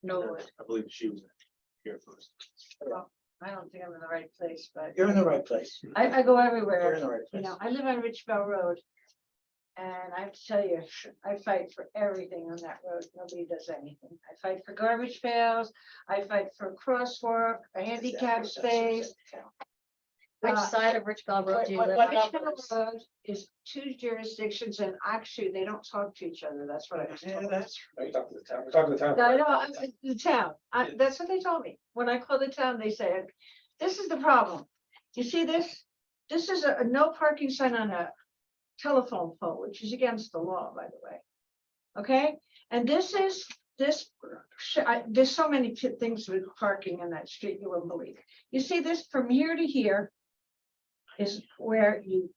Norwood. I believe she was here first. I don't think I'm in the right place, but You're in the right place. I go You're everywhere. in the right You place. know, I live on Rich Bell Road. And I have to tell you, I fight for everything on that road. Nobody does anything. I fight for garbage pails. I fight for crosswalk, a handicap space. Which Uh, side of Rich Bell Road do you What live Rich on? Bell Road is two jurisdictions and actually they don't talk to each other. That's what I was told. That's Are you talking to the town? We're talking to the town. I know, the town, that's what they told me. When I called the town, they said, this is the problem. You see this? This is a no parking sign on a telephone pole, which is against the law, by the way. Okay, and this is, there's so many things with parking in that street you wouldn't believe. You see this from here to here is where you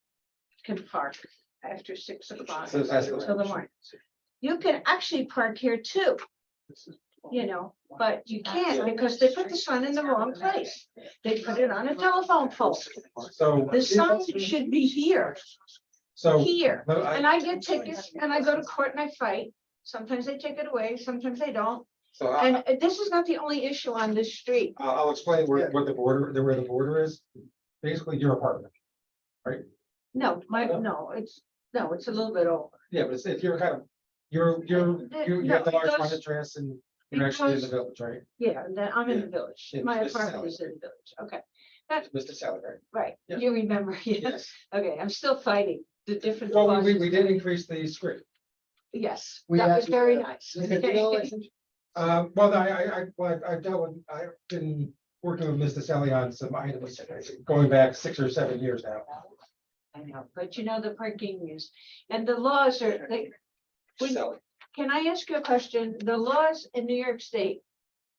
can park after 6 o'clock So that's- till the morning. You can actually park here too, you know, but you can't because they put the sign in the wrong place. They put it on a telephone pole. So, The sign should be here, so. here. no, And I get tickets and I go to court and I fight. Sometimes they take it away, sometimes they don't. So And this is not the only issue on this street. I'll explain where the border is. Basically, your apartment. No, it's a little bit over. Yeah, but if you're kind of, you have the No, large it goes- front address and you're actually in the because- village, right? Yeah, and then I'm in the village. Yeah, My Mr. apartment Sally. is in the village. Okay, Mr. Sally, right? right. Yeah. You remember, yes. Yes. Okay, I'm still fighting the different. Well, clauses. we did increase the screen. Yes, We that was asked- very nice. Well, I've dealt with, I've been working with Mr. Sally on some items going back 6 or 7 years now. I know, but you know, the parking is, and the laws are, When- Sally. can I ask you a question? The laws in New York State,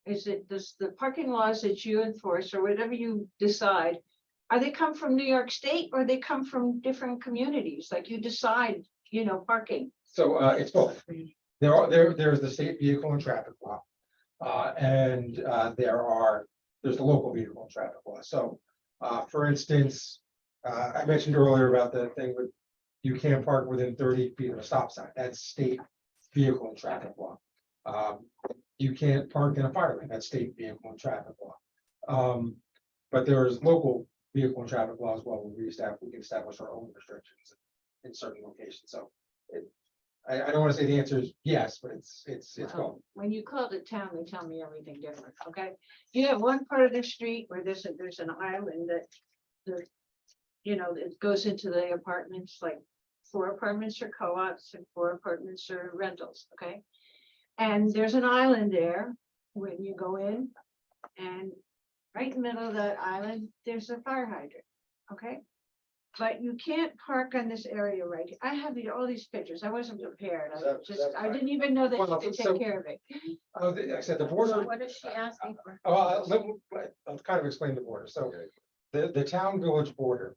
is it this, the parking laws that you enforce or whatever you decide, are they come from New York State or they come from different communities? Like you decide, you know, parking? So it's both. There's the state vehicle and traffic law. And there's the local vehicle and traffic law. So for instance, I mentioned earlier about the thing with you can't park within 30 feet of a stop sign. That's state vehicle and traffic law. You can't park in a fire lane. That's state vehicle and traffic law. But there's local vehicle and traffic laws. Well, we can establish our own restrictions in certain locations. So I don't want to say the answer is yes, but it's both. When you call the town, they tell me everything different, okay? You have one part of the street where there's an island that it goes into the apartments, like 4 apartments are co-ops and 4 apartments are rentals, okay? And there's an island there when you go in, and right in the middle of that island, there's a fire hydrant, okay? But you can't park on this area right. I have all these pictures. I wasn't prepared. I didn't even know that you Well, could so- take care of it. Like I said, the So border. what is she asking for? I'll kind of explain the border. So the town village border.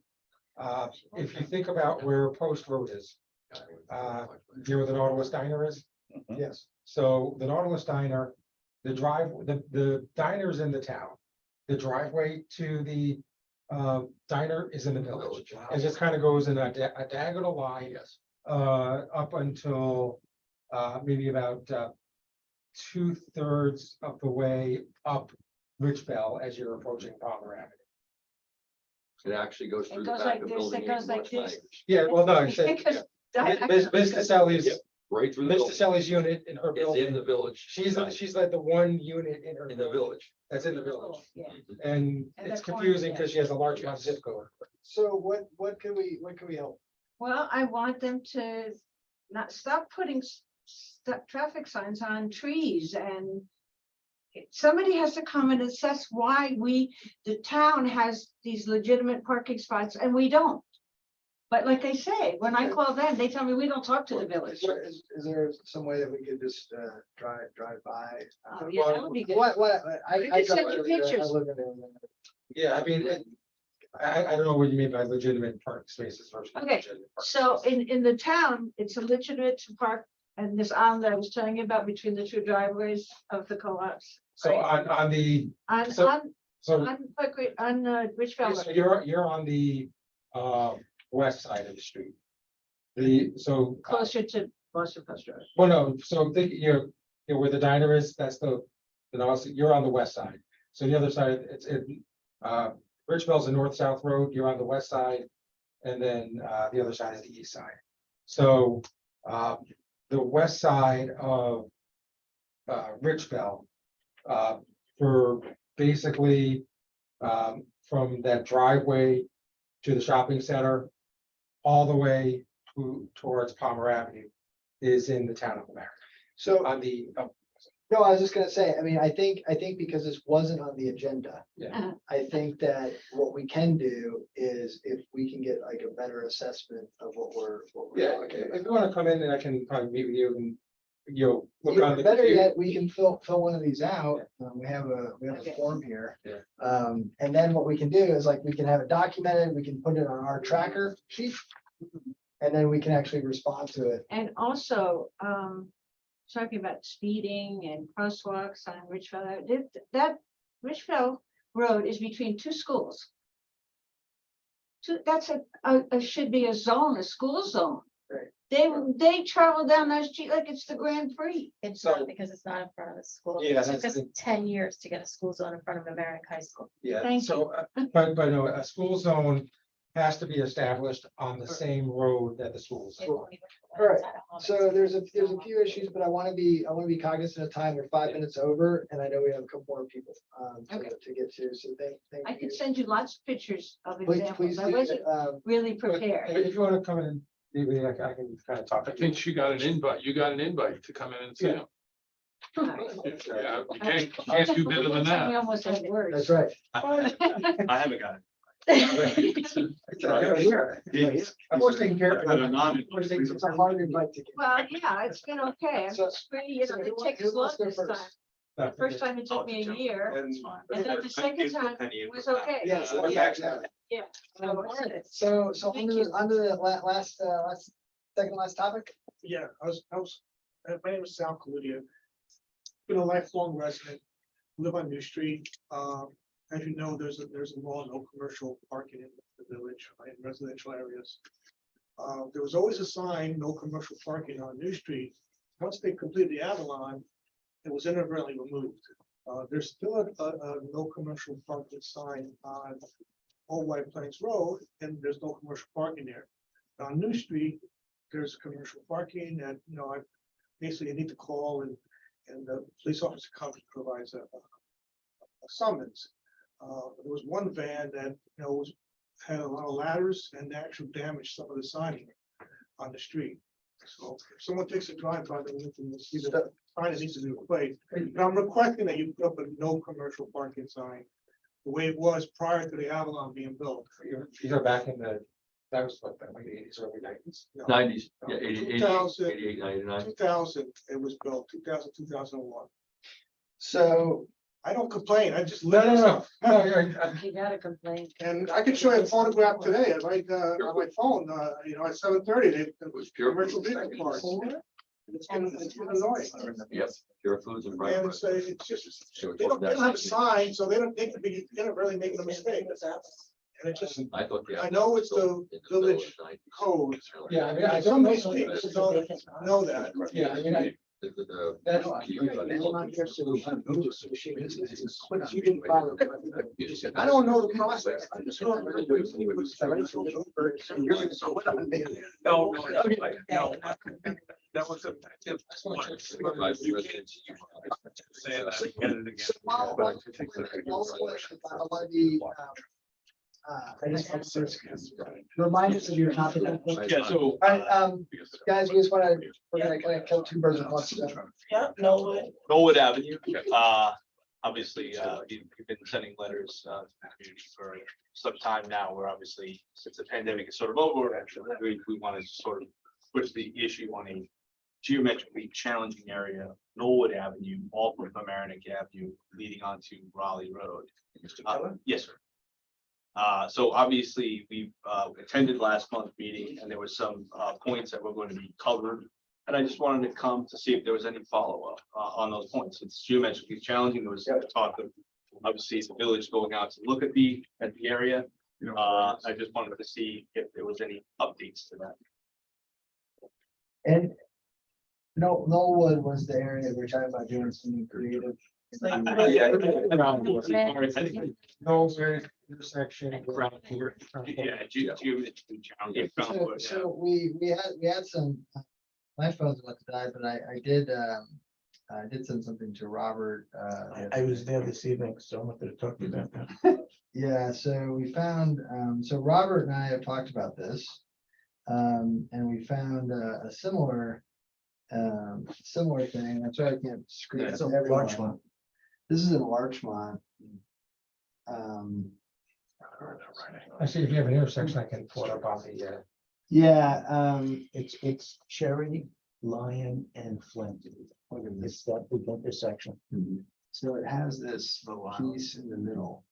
If you think about where Post Road is, you know where the Nautilus Diner is? Yes. So the Nautilus Diner, the diner's in the town. The driveway to the diner is in the village. It just kind of goes in a diagonal line. Yes. Up until maybe about 2/3 of the way up Rich Bell as you're approaching Palmer Avenue. It actually goes It through the goes back like of this, building. it goes 8 like North this. Niagara. Yeah, well, no, I said, Because Mr. Sally's, Yep, right through the Mr. building. Sally's unit in her It's in building. the village. She's like the one unit in her. In the building village. That's in the village. Yeah. And And it's that's one, confusing yeah. because she has a large amount of zip code. So what can we help? Well, I want them to not stop putting traffic signs on trees and somebody has to come and assess why the town has these legitimate parking spots and we don't. But like I say, when I call them, they tell me we don't talk to the village. Is there some way that we could just drive by? Oh, yeah, that would be good. What, We could send you pictures. Yeah, I mean, I don't know what you mean by legitimate parking spaces versus. Okay, legitimate parking so spaces. in the town, it's a legitimate to park and this island that I was telling you about between the two driveways of the co-ops. So right? on the, On, so- on, so Richville. so you're on the west side of the street. So. Closer to Boston Post Road. Well, no, so think where the diner is, that's you're on the west side. So the other side, Richville's a north-south road, you're on the west side. And then the other side is the east side. So the west side of Richville, for basically from that driveway to the shopping center, all the way towards Palmer Avenue is in the town of America. So, On the, no, I was just gonna say, I mean, I think because this wasn't on the agenda. Yeah. I think that what we can do is if we can get like a better assessment of what we're. yeah, talking about. if you want to come in and I can probably meet with you and you'll look Yeah, on the. better computer. yet, we can fill one of these out. We have a Okay. form here. Yeah. And then what we can do is like, we can have it documented, we can put it on our tracker sheet. And then we can actually respond to it. And also, talking about speeding and crosswalks on Richville, that Richville Road is between two schools. That's should be a zone, a school zone. Right. They travel down that street like it's the Grand Prix. It's So- not because it's not in front of the school. Yeah, It took that's us the- 10 years to get a school zone in front of American High School. Yeah, Thank so, but no, a school zone has to be established on the same road that the schools. It won't even go All right, inside of Holmes. So there's a few issues, but I want to be cognizant of time. We're 5 minutes over and I know we have a couple more people Okay. to get to. So thank I you. could send you lots of pictures of Please examples. I do, wasn't really But prepared. If you want to come in and maybe I can kind of talk. I think she got an invite. You got an invite to come in and see Yeah. him. All right. Yeah, you can't do better than We that. almost had words. That's right. I haven't got it. I'm always taking care of But it. I'm not- It's a hard invite to get. Well, yeah, it's been okay. I'm So- just pretty, you know, so it who takes wants long to go this first? time. The first time it took me a year, and then the second time it was okay. Yes. Yeah. So Thank under you. the last second last topic. Yeah, my name is Sal Cludia. Been a lifelong resident, live on New Street. As you know, there's a law, no commercial parking in the village, in residential areas. There was always a sign, no commercial parking on New Street. Once they completed the Avalon, it was inadvertently removed. There's still a no commercial parking sign on Old White Plains Road, and there's no commercial parking there. On New Street, there's commercial parking, and, I basically need to call and the police officer comes and provides a summons. There was one van that, had a lot of ladders and actually damaged some of the signing on the street. So if someone takes a drive by, they can see the sign that needs to be replaced. And I'm requesting that you put up a no commercial parking sign, the way it was prior to the Avalon being built. These are back in that was what, like the 80s, early 90s. 90s, yeah, 88, 2000. 88, 99. 2000, it was built, 2000, 2001. So I don't complain, I just No, live. no, no, no, You gotta complain. And I can show you a photograph today, right, on my phone, at 7:30, it was Pure commercial Foods. vehicle parks. It's been annoying. Yes, Pure Foods and. And it's just, they don't have a sign, so they can be, really making a mistake. And it just, I thought. I know it's the village code. Yeah, I mean, I Some don't of these people don't know that. Yeah, I mean, that's. I don't know the process. I just know. No, that was a. Say that again and again. I want to be, I just want to remind us of your topic. Yeah, so. All right, guys, we just want to, we're gonna kind of kill two birds with one stone. Yeah, no, Norwood Avenue, obviously, we've been sending letters to the community for some time now, where obviously, since the pandemic is sort of over, we wanted to sort of push the issue on a geometrically challenging area, Knollwood Avenue, off of Mamaroneck Avenue, leading onto Raleigh Road. Yes, sir. So obviously, we've attended last month's meeting, and there were some points that were going to be covered. And I just wanted to come to see if there was any follow-up on those points. It's geometrically challenging. There was talk of, obviously, the village going out to look at the area. I just wanted to see if there was any updates to that. And Knollwood was the area we're talking about doing something creative. No, intersection. So we had some, my phone's about to die, but I did send something to Robert. I was there this evening, so I wanted to talk to you about that. Yeah, so we found, so Robert and I have talked about this. And we found a similar thing. That's why I can't screen. It's a everyone. Larchmont. This is in Larchmont. I see if you have an intersection, I can pull it up on the, Yeah, It's Cherry, Lion, and Flint. It's that big intersection. so it has this piece in the middle.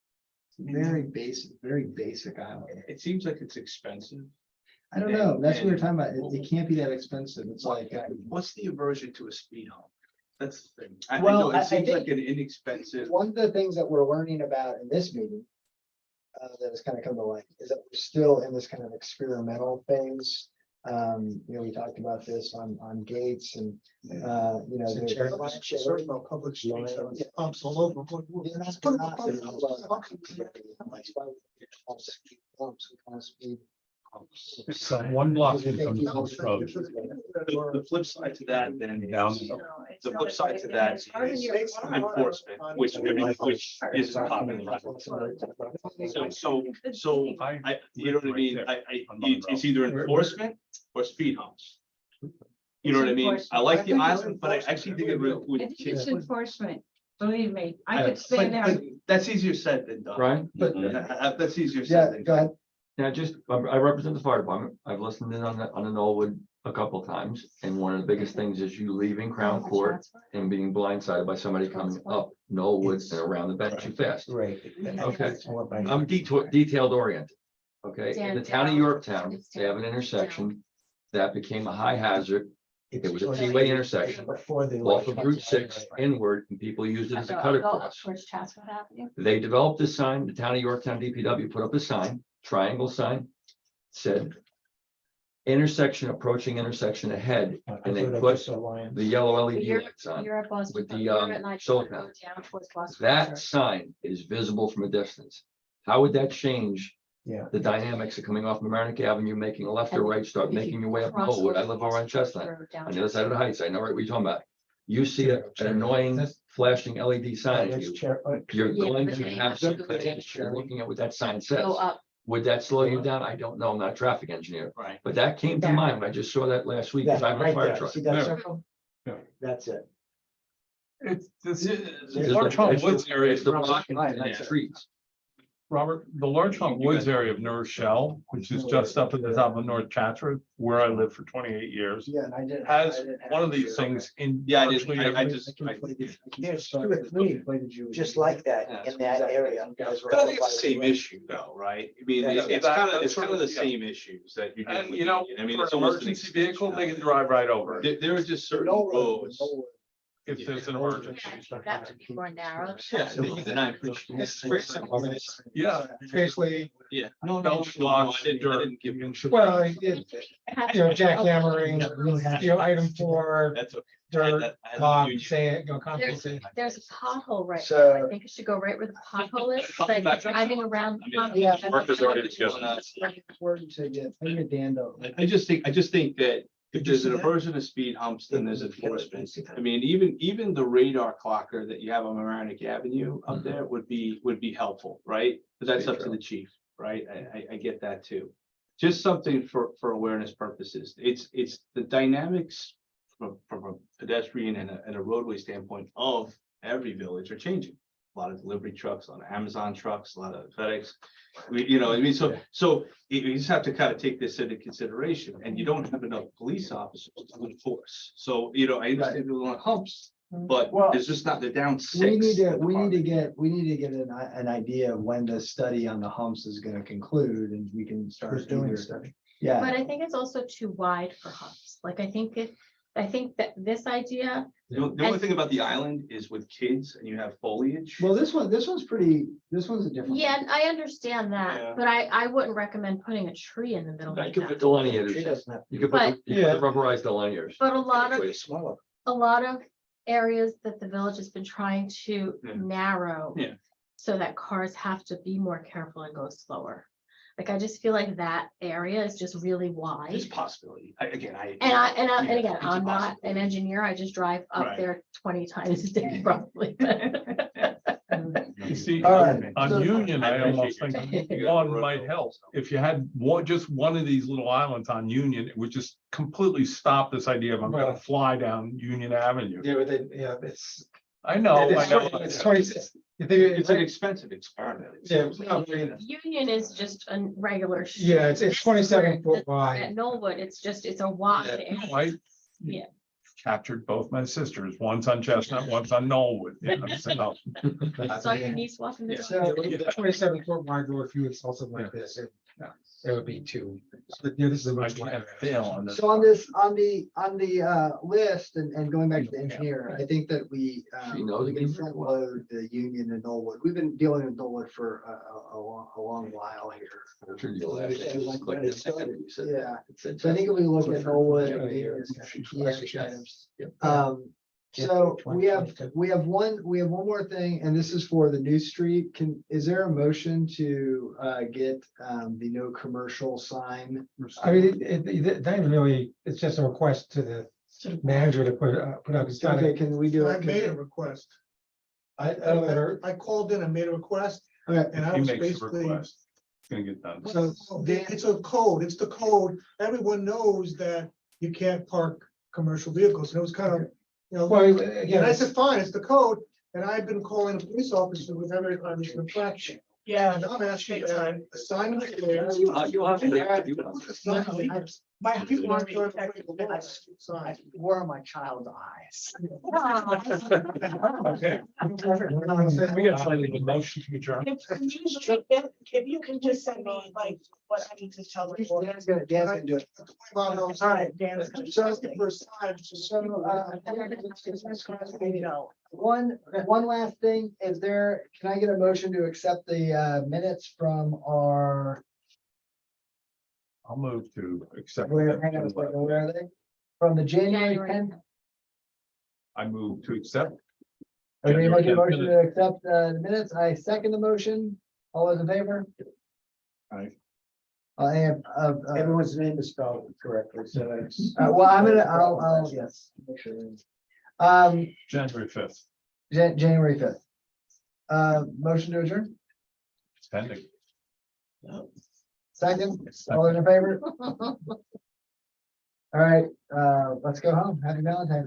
Very basic island. It seems like it's expensive. I don't know, that's what we we're talking about. It can't be that expensive. It's like, What's the aversion to a speed hump? That's the thing. Well, It I seems think- like an inexpensive. one of the things that we're learning about in this meeting. That has kind of come to light is that we're still in this kind of experimental phase. We talked about this on Gates and, Public streets, pumps all over. One block from Post Road. The flip side to that, then, Down. the flip side to that is enforcement, which isn't popular. So, you know what I mean? It's either enforcement or speed humps. You know what I mean? I like the island, but I actually think it would. I think it's enforcement, believe me, I could stand there. But that's easier said than done. Right? That's easier Yeah, said than go done. ahead. Now, I represent the fire department. I've listened in on the Knollwood a couple of times, and one of the biggest things is you leaving Crown Court and being blindsided by somebody coming up Knollwood and around the bend too fast. Right. Okay. I'm detailed oriented. Okay, in the town of Yorktown, they have an intersection that became a high hazard. It was a three-way intersection Before the. off of Route 6 inward, and people used it as a cut across. Towards Chatsworth Avenue. They developed this sign, the town of Yorktown DPW put up a sign, triangle sign, said intersection approaching intersection ahead, and they put the yellow LED lights on. You're at Boston. with the, you're at Night Club, silicone. go down towards Boston That Culture. sign is visible from a distance. How would that change Yeah. the dynamics of coming off Mamaroneck Avenue, making a left or And right, start if you making your way up cross Knollwood? I over live over on Boston Chestnut. Culture down On the other side of the heights, I know right what you're talking about. You see an annoying flashing LED sign at you. You're Yeah, going but to they have have some to things. You're looking at what that sign says. Go up. Would that slow you down? I don't know. I'm not a traffic engineer, Right. but that came to There. mind when I just saw that last week. 'cause I have a Right fire there. truck. See that Yeah. circle? Yeah. That's it. It's It's the the- Larchmont it's the- Woods area. it's the blocking the streets. Robert, the Larchmont Woods area of New Rochelle, which is just up at the top of North Chatsworth, where I lived for 28 years, Yeah, and I did. has one of these things in. Yeah, I virtually did. I every- just. There's two or three just like that in that area. But I think it's the same issue though, right? I mean, it's kind of the same issues that you're. And dealing you know, with. I mean, for it's an almost an emergency vehicle, they can extension drive right over of it it. There are just certain roads. if there's an emergency. That would be more narrow. Yeah, and I appreciate. It's very simple. I mean, it's Yeah. basically, Yeah. No, I didn't give you. well, jackhammering, item 4, That's okay. dirt, block, say it, compensate. There's a pothole right So- there. I think it should go right where the pothole is, like driving around. the pothole. Yeah. Work is already together. Important to get, maybe Dan though. I just think that if there's an aversion to speed humps, then there's enforcement. I mean, even the radar clocker that you have on Mamaroneck Avenue up there would be helpful, right? But that's up to the chief, right? I get that too. Just something for awareness purposes. It's the dynamics from a pedestrian and a roadway standpoint of every village are changing. a lot of delivery trucks, a lot of Amazon trucks, a lot of FedEx. You know, what I mean, so you just have to kind of take this into consideration, and you don't have enough police officers to enforce. So, you know, I understand we want humps, but Well, it's just not, they're down 6. we need in to, the we need to department. get an idea of when the study on the humps is gonna conclude and we can start. Who's doing the either- study? Yeah, But I think it's also too wide for humps. Like, I think that this idea, The only thing about the island is with kids and you have foliage. well, this one's a different. yeah, I understand Yeah. that, but I wouldn't recommend putting a tree in the middle You like could that. put delineators, She doesn't have. you could But- put the rubberized delineators. But a lot of, Way smaller. a lot of areas that the village has been trying to Yeah. narrow. Yeah. So that cars have to be more careful and go slower. Like, I just feel like that area is just really It's wide. a possibility. Again, And Yeah, again, it's a I'm not an possibility. engineer. I just drive up Right. there 20 times a day probably. You see, All right, on so- Union, I appreciate almost your think time. one might help. If you had one, just one of these little islands on Union, it would just completely stop this idea of I'm gonna fly down Union Avenue. Yeah, but then, yeah, it's. I know, I know. It's 26. It's an expensive experiment. Yeah, no, I mean, Union is just a regular. yeah, it's This 27 foot At wide. Knollwood, it's a wide. area. I Yeah. captured both my sisters, one's on Chestnut, one's on Knollwood. You know, so, Saw your niece walking the dog. So the 27 foot wide road, if you would sell something like this, it would be 2. But yeah, this is a I much can't wider. fail on this. So on the list and going back to the engineer, I think that we She knows we me can very front well. load the Union and Knollwood. We've been dealing with Knollwood for a long while here. I'm sure you'll laugh. It was like the second you said that. Yeah, It said so I think if we look at Knollwood. Yeah, and yeah, Union as kind of she's key right, action yes. items. Yep. So we have one more thing, and this is for the new street. Is there a motion to get the no commercial sign? I mean, that really, it's just a request to the manager to put up. It's not Okay, a- can we do I it? made a request. I don't know. I called in and made a request, Okay, and I He was makes a basically. request. It's gonna get done. so Dan, It's a code, it's the code. Everyone knows that you can't park commercial vehicles. And it was kind of, you know. Well, And again, I said, fine, it's the code. And I've been calling a police officer with every kind of infraction. Yeah. And I'm asking Big time. a sign of the there. You have to. My people are Sign. Where are my child's eyes? Okay. We got a motion to adjourn. If you can just send me like what I need to tell the board. Dan's gonna do it. All right, Dan's gonna. Just asking for a sign, just so, One last thing, can I get a motion to accept the minutes from our, I'll move to accept. hang on a second, where are they? From the January January 10th. I move to accept. Everybody make a January 10th motion to accept the minutes. I second the motion. All those in favor? Aye. Everyone's name is spelled correctly, so it's. Well, I'll, yes. Make sure. January 5th, January 5th. Motion to adjourn, it's pending. second, all those in favor? All right, let's go home. Happy Valentine's.